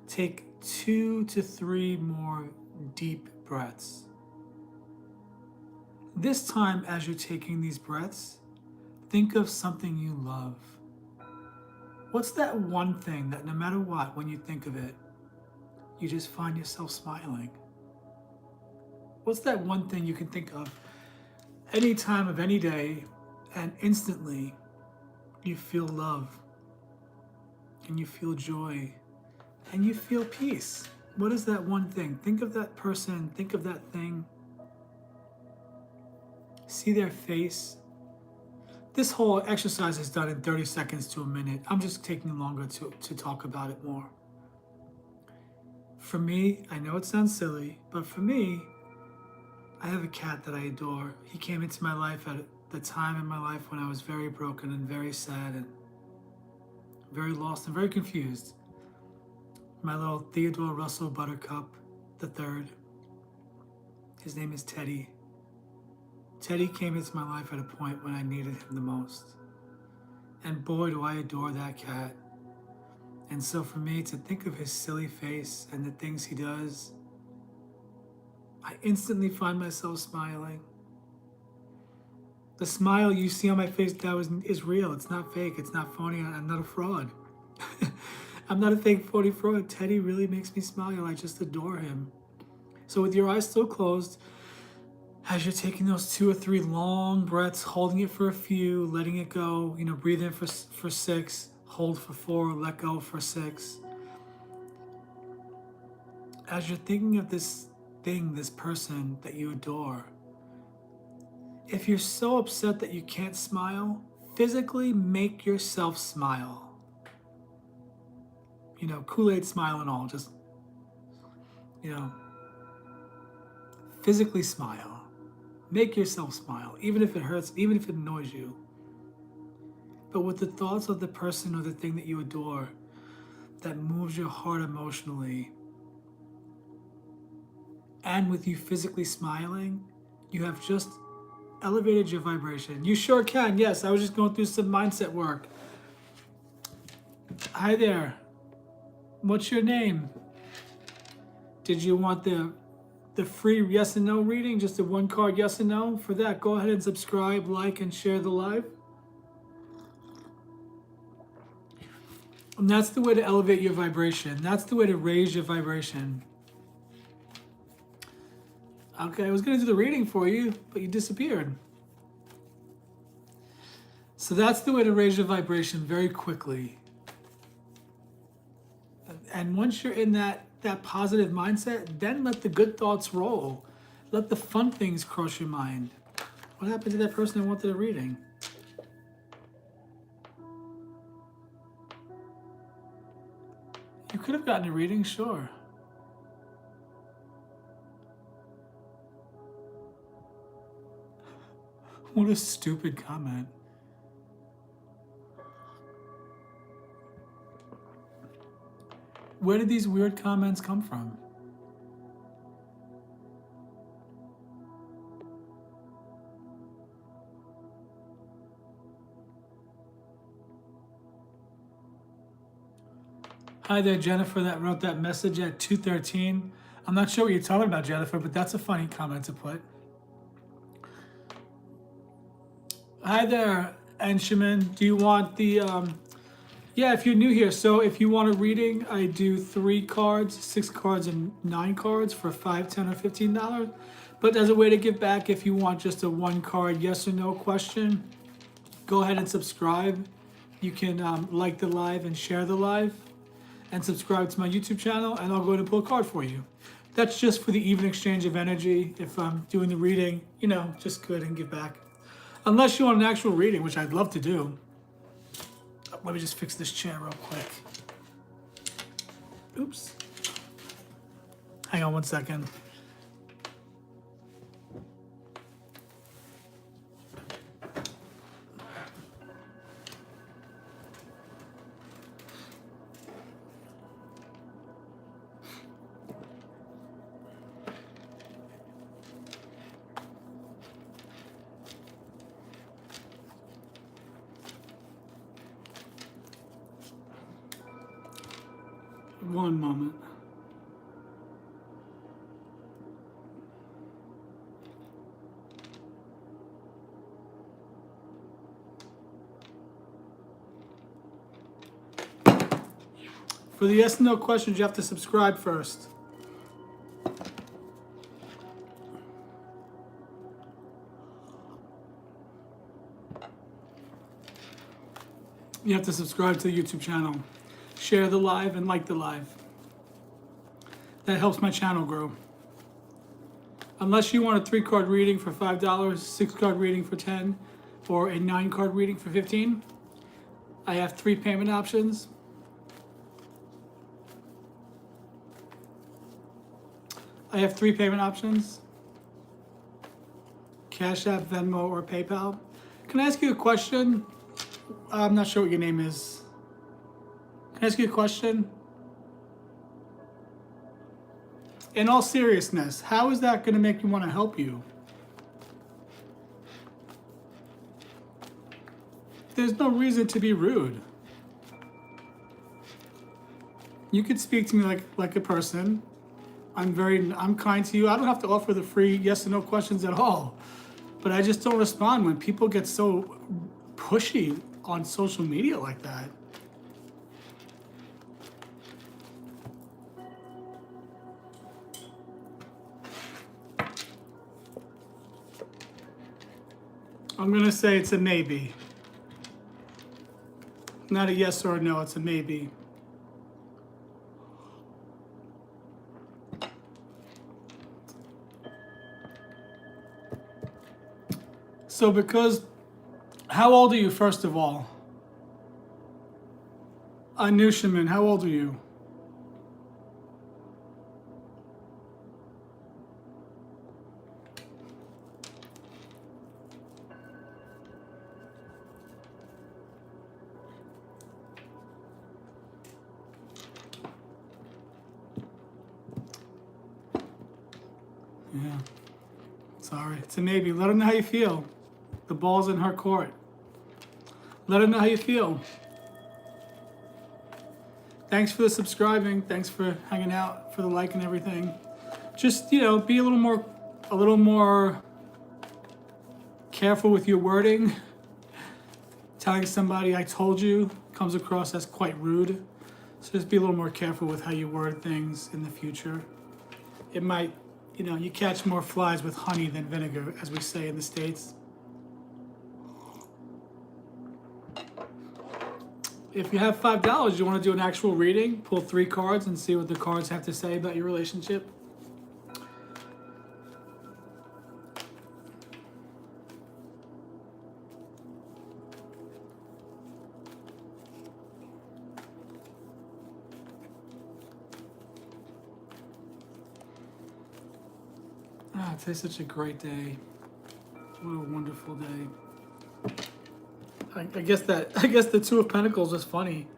take 2 to 3 more deep breaths. This time, as you're taking these breaths, think of something you love. What's that one thing that no matter what, when you think of it, you just find yourself smiling? What's that one thing you can think of any time of any day and instantly you feel love and you feel joy and you feel peace? What is that one thing? Think of that person, think of that thing. See their face. This whole exercise is done in 30 seconds to a minute. I'm just taking longer to talk about it more. For me, I know it sounds silly, but for me, I have a cat that I adore. He came into my life at the time in my life when I was very broken and very sad and very lost and very confused. My little Theodore Russell Buttercup the third. His name is Teddy. Teddy came into my life at a point when I needed him the most. And boy, do I adore that cat. And so for me to think of his silly face and the things he does, I instantly find myself smiling. The smile you see on my face now is real. It's not fake. It's not phony. I'm not a fraud. I'm not a fake, phony fraud. Teddy really makes me smile. I just adore him. So with your eyes still closed, as you're taking those 2 or 3 long breaths, holding it for a few, letting it go, breathe in for 6, hold for 4, let go for 6. As you're thinking of this thing, this person that you adore, if you're so upset that you can't smile, physically make yourself smile. Kool-Aid smile and all, just, physically smile. Make yourself smile, even if it hurts, even if it annoys you. But with the thoughts of the person or the thing that you adore that moves your heart emotionally, and with you physically smiling, you have just elevated your vibration. You sure can, yes. I was just going through some mindset work. Hi there. What's your name? Did you want the free yes and no reading? Just a 1-card yes and no? For that, go ahead and subscribe, like, and share the live. And that's the way to elevate your vibration. That's the way to raise your vibration. Okay, I was going to do the reading for you, but you disappeared. So that's the way to raise your vibration very quickly. And once you're in that positive mindset, then let the good thoughts roll. Let the fun things cross your mind. What happened to that person who wanted a reading? You could have gotten a reading, sure. What a stupid comment. Where did these weird comments come from? Hi there, Jennifer, that wrote that message at 2:13. I'm not sure what you're talking about, Jennifer, but that's a funny comment to put. Hi there, Anshuman. Do you want the... Yeah, if you're new here, so if you want a reading, I do 3 cards, 6 cards, and 9 cards for $5, $10, or $15. But as a way to give back, if you want just a 1-card yes or no question, go ahead and subscribe. You can like the live and share the live, and subscribe to my YouTube channel, and I'll go ahead and pull a card for you. That's just for the even exchange of energy. If I'm doing the reading, just go ahead and give back. Unless you want an actual reading, which I'd love to do. Let me just fix this chair real quick. Oops. Hang on one second. One moment. For the yes and no questions, you have to subscribe first. You have to subscribe to the YouTube channel. Share the live and like the live. That helps my channel grow. Unless you want a 3-card reading for $5, 6-card reading for $10, or a 9-card reading for $15, I have 3 payment options. I have 3 payment options. Cash App, Venmo, or PayPal. Can I ask you a question? I'm not sure what your name is. Can I ask you a question? In all seriousness, how is that going to make me want to help you? There's no reason to be rude. You could speak to me like a person. I'm kind to you. I don't have to offer the free yes or no questions at all. But I just don't respond when people get so pushy on social media like that. I'm gonna say it's a maybe. Not a yes or a no, it's a maybe. So because, how old are you first of all? Anushaman, how old are you? Yeah, sorry, it's a maybe. Let her know how you feel. The ball's in her court. Let her know how you feel. Thanks for the subscribing. Thanks for hanging out, for the like and everything. Just, be a little more careful with your wording. Telling somebody I told you comes across as quite rude. So just be a little more careful with how you word things in the future. It might, you catch more flies with honey than vinegar, as we say in the States. If you have $5, you want to do an actual reading, pull 3 cards and see what the cards have to say about your relationship. Today's such a great day. What a wonderful day. I guess the Two of Pentacles is funny.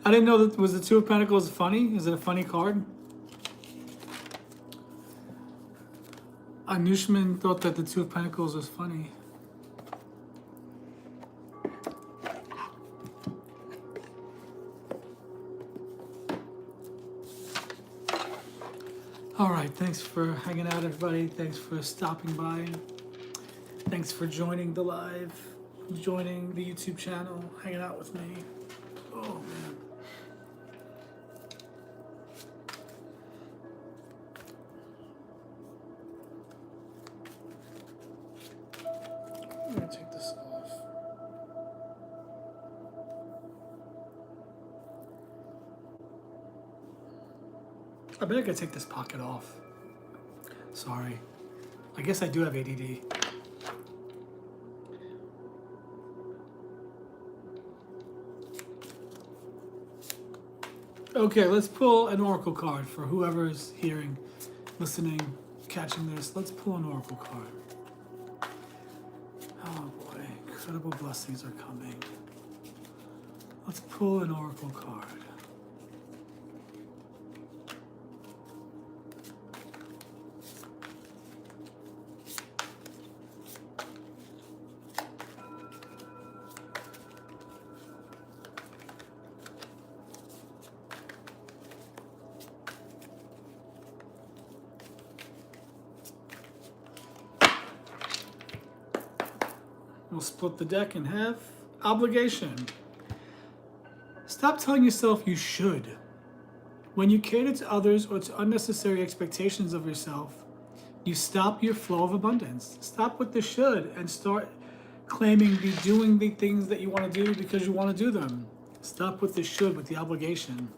I didn't know that. Was the Two of Pentacles funny? Is it a funny card? Anushman thought that the Two of Pentacles was funny. All right, thanks for hanging out, everybody. Thanks for stopping by. Thanks for joining the live, joining the YouTube channel, hanging out with me. Oh, man. I'm gonna take this off. I bet I could take this pocket off. Sorry. I guess I do have ADD. Okay, let's pull an oracle card for whoever's hearing, listening, catching this. Let's pull an oracle card. Oh boy, incredible blessings are coming. Let's pull an oracle card. We'll split the deck in half. Obligation. Stop telling yourself you should. When you cater to others or to unnecessary expectations of yourself, you stop your flow of abundance. Stop with the should and start claiming be doing the things that you want to do because you want to do them. Stop with the should, with the obligation.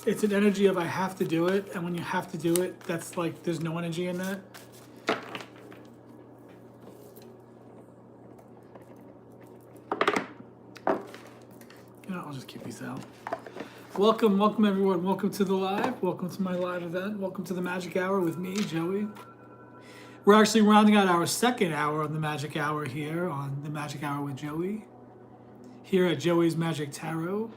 It's an energy of I have to do it, and when you have to do it, that's like there's no energy in that. I'll just keep these out. Welcome everyone. Welcome to the live. Welcome to my live event. Welcome to the Magic Hour with me, Joey. We're actually rounding out our second hour on the Magic Hour here on the Magic Hour with Joey, here at Joey's Magic Tarot.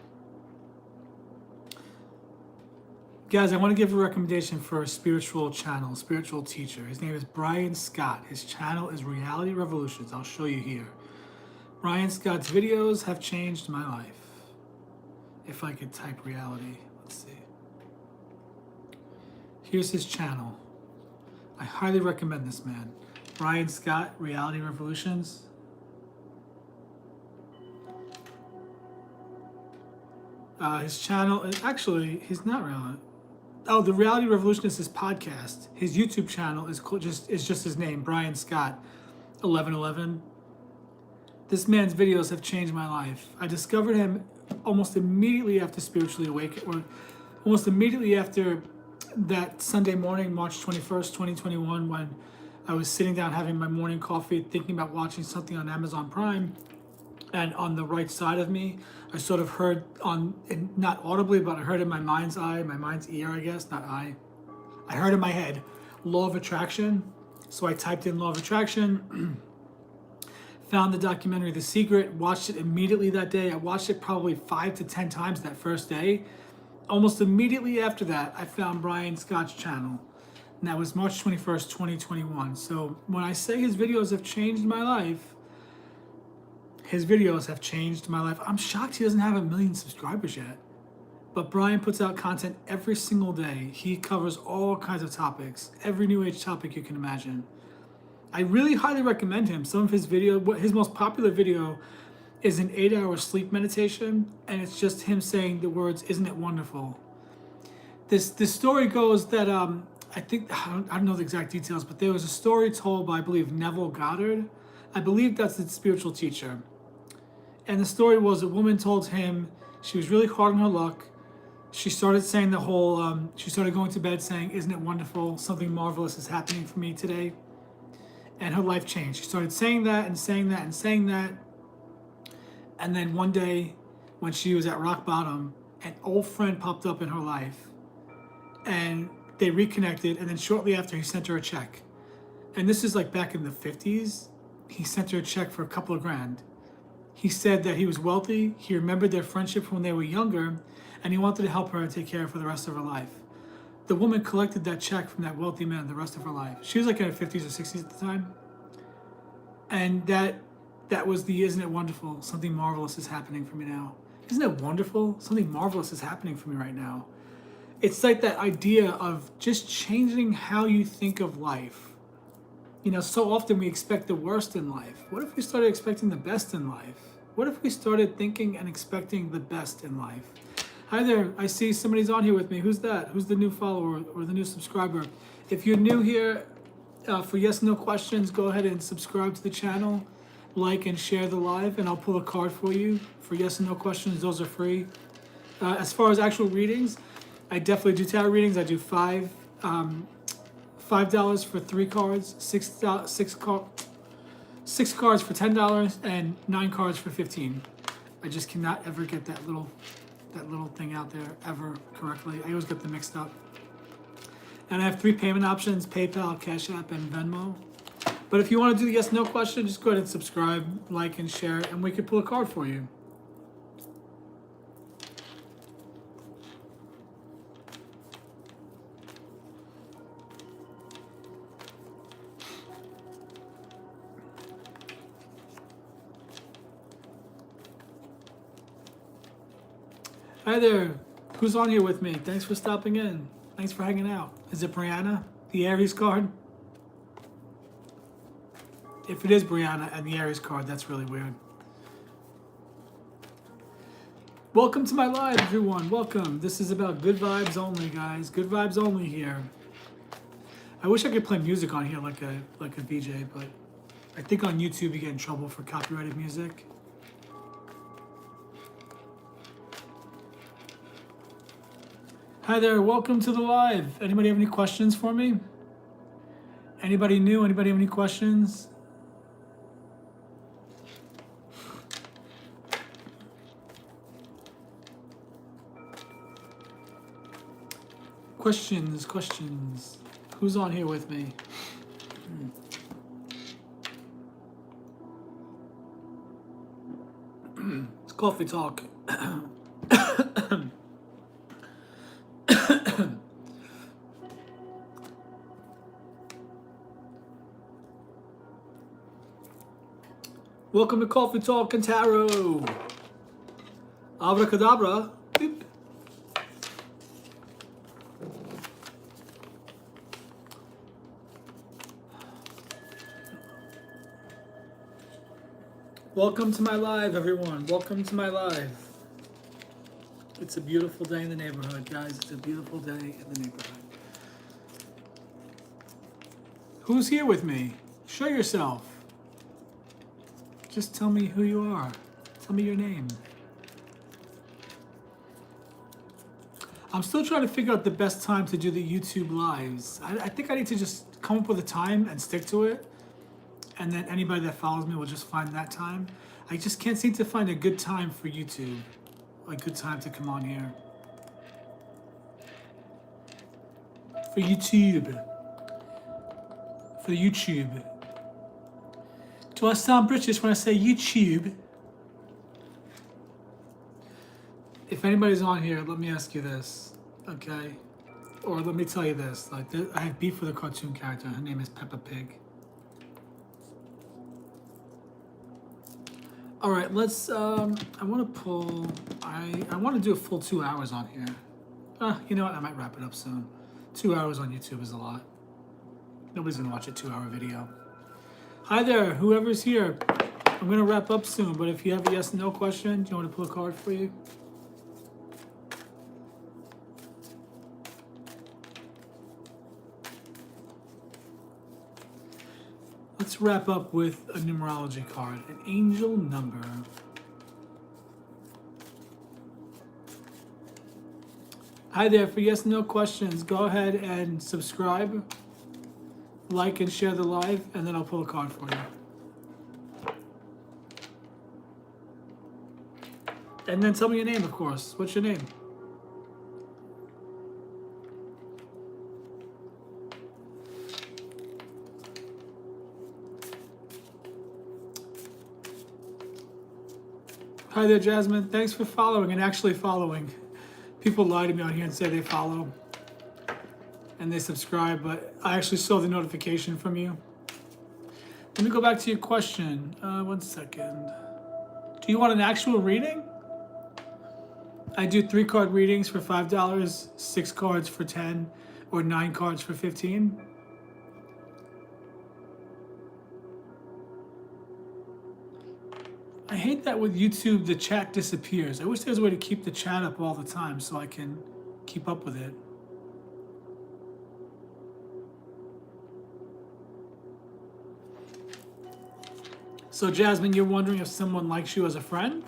Guys, I want to give a recommendation for a spiritual channel, spiritual teacher. His name is Brian Scott. His channel is Reality Revolutions. I'll show you here. Brian Scott's videos have changed my life. If I could type reality, let's see. Here's his channel. I highly recommend this man. Brian Scott, Reality Revolutions. His channel is actually, he's not reality. Oh, the Reality Revolution is his podcast. His YouTube channel is just his name, Brian Scott, 1111. This man's videos have changed my life. I discovered him almost immediately after Spiritually Awake, or almost immediately after that Sunday morning, March 21st, 2021, when I was sitting down having my morning coffee, thinking about watching something on Amazon Prime. And on the right side of me, I sort of heard not audibly, but I heard in my mind's eye, my mind's ear, I guess, not eye. I heard in my head, Law of Attraction. So I typed in Law of Attraction, found the documentary The Secret, watched it immediately that day. I watched it probably 5 to 10 times that first day. Almost immediately after that, I found Brian Scott's channel. And that was March 21st, 2021. So when I say his videos have changed my life, his videos have changed my life. I'm shocked he doesn't have 1 million subscribers yet. But Brian puts out content every single day. He covers all kinds of topics, every new age topic you can imagine. I really highly recommend him. Some of his videos, his most popular video is an 8-hour sleep meditation, and it's just him saying the words, "Isn't it wonderful?" This story goes that I don't know the exact details, but there was a story told by, I believe, Neville Goddard. I believe that's the spiritual teacher. And the story was a woman told him she was really hard on her luck. She started saying she started going to bed saying, "Isn't it wonderful? Something marvelous is happening for me today." And her life changed. She started saying that and saying that and saying that. And then one day, when she was at rock bottom, an old friend popped up in her life. And they reconnected. And then shortly after, he sent her a check. And this is like back in the 50s. He sent her a check for a couple of grand. He said that he was wealthy. He remembered their friendship from when they were younger. And he wanted to help her and take care of her for the rest of her life. The woman collected that check from that wealthy man the rest of her life. She was like in her 50s or 60s at the time. And that was the "Isn't it wonderful? Something marvelous is happening for me now." Isn't it wonderful? Something marvelous is happening for me right now. It's like that idea of just changing how you think of life. You know, so often we expect the worst in life. What if we started expecting the best in life? What if we started thinking and expecting the best in life? Hi there, I see somebody's on here with me. Who's that? Who's the new follower or the new subscriber? If you're new here, for yes no questions, go ahead and subscribe to the channel, like and share the live, and I'll pull a card for you. For yes and no questions, those are free. As far as actual readings, I definitely do tarot readings. I do $5 for 3 cards, six cards for $10, and 9 cards for $15. I just cannot ever get that little thing out there ever correctly. I always get them mixed up. And I have 3 payment options: PayPal, CashApp, and Venmo. But if you want to do the yes no question, just go ahead and subscribe, like, and share, and we can pull a card for you. Hi there. Who's on here with me? Thanks for stopping in. Thanks for hanging out. Is it Brianna, the Aries card? If it is Brianna and the Aries card, that's really weird. Welcome to my live, everyone. Welcome. This is about good vibes only, guys. Good vibes only here. I wish I could play music on here like a VJ, but I think on YouTube you get in trouble for copyrighted music. Hi there, welcome to the live. Anybody have any questions for me? Anybody new? Anybody have any questions? Questions. Who's on here with me? It's coffee talk. Welcome to Coffee Talk and Tarot. Abracadabra. Beep. Welcome to my live, everyone. Welcome to my live. It's a beautiful day in the neighborhood, guys. It's a beautiful day in the neighborhood. Who's here with me? Show yourself. Just tell me who you are. Tell me your name. I'm still trying to figure out the best time to do the YouTube lives. I think I need to just come up with a time and stick to it. And then anybody that follows me will just find that time. I just can't seem to find a good time for YouTube. A good time to come on here. For YouTube. For YouTube. Do I sound British when I say YouTube? If anybody's on here, let me ask you this, okay? Or let me tell you this. Like, I have beef with a cartoon character. Her name is Peppa Pig. All right, let's. I want to pull. I want to do a full 2 hours on here. You know what? I might wrap it up soon. 2 hours on YouTube is a lot. Nobody's gonna watch a 2 hour video. Hi there, whoever's here. I'm gonna wrap up soon, but if you have a yes or no question, do you want to pull a card for you? Let's wrap up with a numerology card, an angel number. Hi there, for yes or no questions, go ahead and subscribe, like and share the live, and then I'll pull a card for you. And then tell me your name, of course. What's your name? Hi there, Jasmine. Thanks for following and actually following. People lie to me on here and say they follow and they subscribe, but I actually saw the notification from you. Let me go back to your question. 1 second. Do you want an actual reading? I do 3-card readings for $5, 6 cards for $10, or 9 cards for $15. I hate that with YouTube the chat disappears. I wish there was a way to keep the chat up all the time so I can keep up with it. So Jasmine, you're wondering if someone likes you as a friend?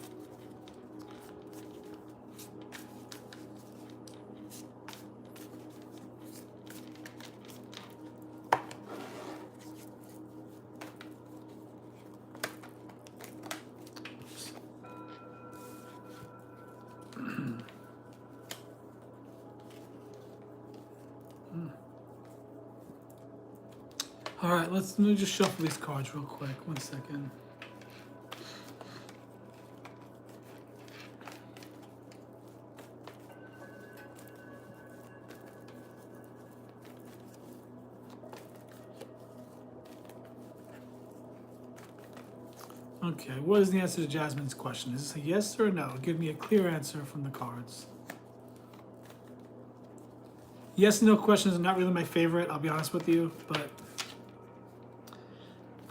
All right, let me just shuffle these cards real quick. 1 second. Okay, what is the answer to Jasmine's question? Is this a yes or a no? Give me a clear answer from the cards. Yes and no questions are not really my favorite, I'll be honest with you, but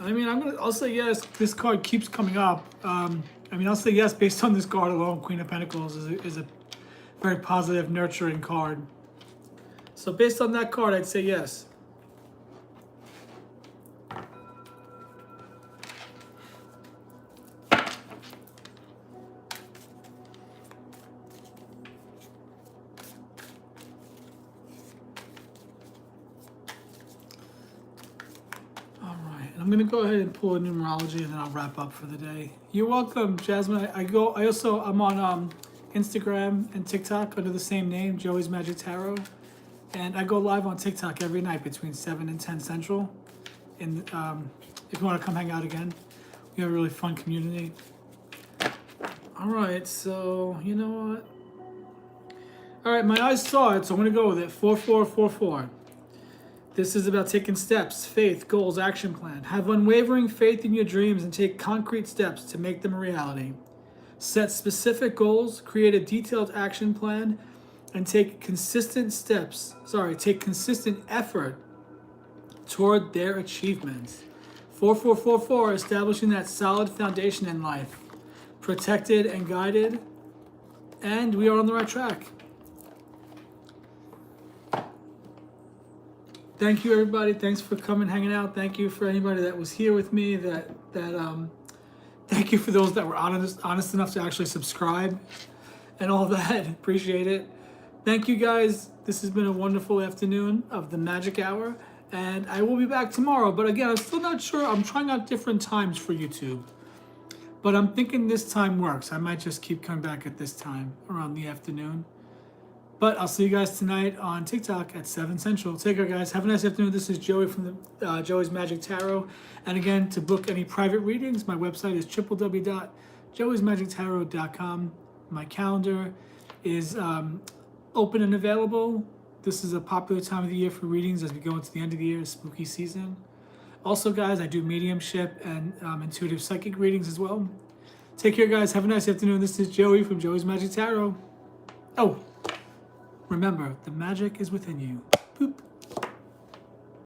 I mean, I'll say yes. This card keeps coming up. I mean, I'll say yes based on this card alone. Queen of Pentacles is a very positive, nurturing card. So based on that card, I'd say yes. I'm gonna go ahead and pull a numerology and then I'll wrap up for the day. You're welcome, Jasmine. I'm on Instagram and TikTok under the same name, Joey's Magic Tarot. And I go live on TikTok every night between 7 and 10 Central. And if you want to come hang out again, we have a really fun community. All right, so you know what? All right, my eyes saw it, so I'm going to go with it. 4444. This is about taking steps, faith, goals, action plan. Have unwavering faith in your dreams and take concrete steps to make them a reality. Set specific goals, create a detailed action plan, and take consistent effort toward their achievements. 4444, establishing that solid foundation in life. Protected and guided, and we are on the right track. Thank you, everybody. Thanks for coming, hanging out. Thank you for anybody that was here with me. Thank you for those that were honest enough to actually subscribe and all that. Appreciate it. Thank you, guys. This has been a wonderful afternoon of the Magic Hour, and I will be back tomorrow. But again, I'm still not sure. I'm trying out different times for YouTube, but I'm thinking this time works. I might just keep coming back at this time around the afternoon. But I'll see you guys tonight on TikTok at 7 Central. Take care, guys. Have a nice afternoon. This is Joey from the Joey's Magic Tarot. And again, to book any private readings, my website is www.joeysmagictarot.com. My calendar is open and available. This is a popular time of the year for readings as we go into the end of the year, spooky season. Also, guys, I do mediumship and intuitive psychic readings as well. Take care, guys. Have a nice afternoon. This is Joey from Joey's Magic Tarot. Oh, remember, the magic is within you. Boop.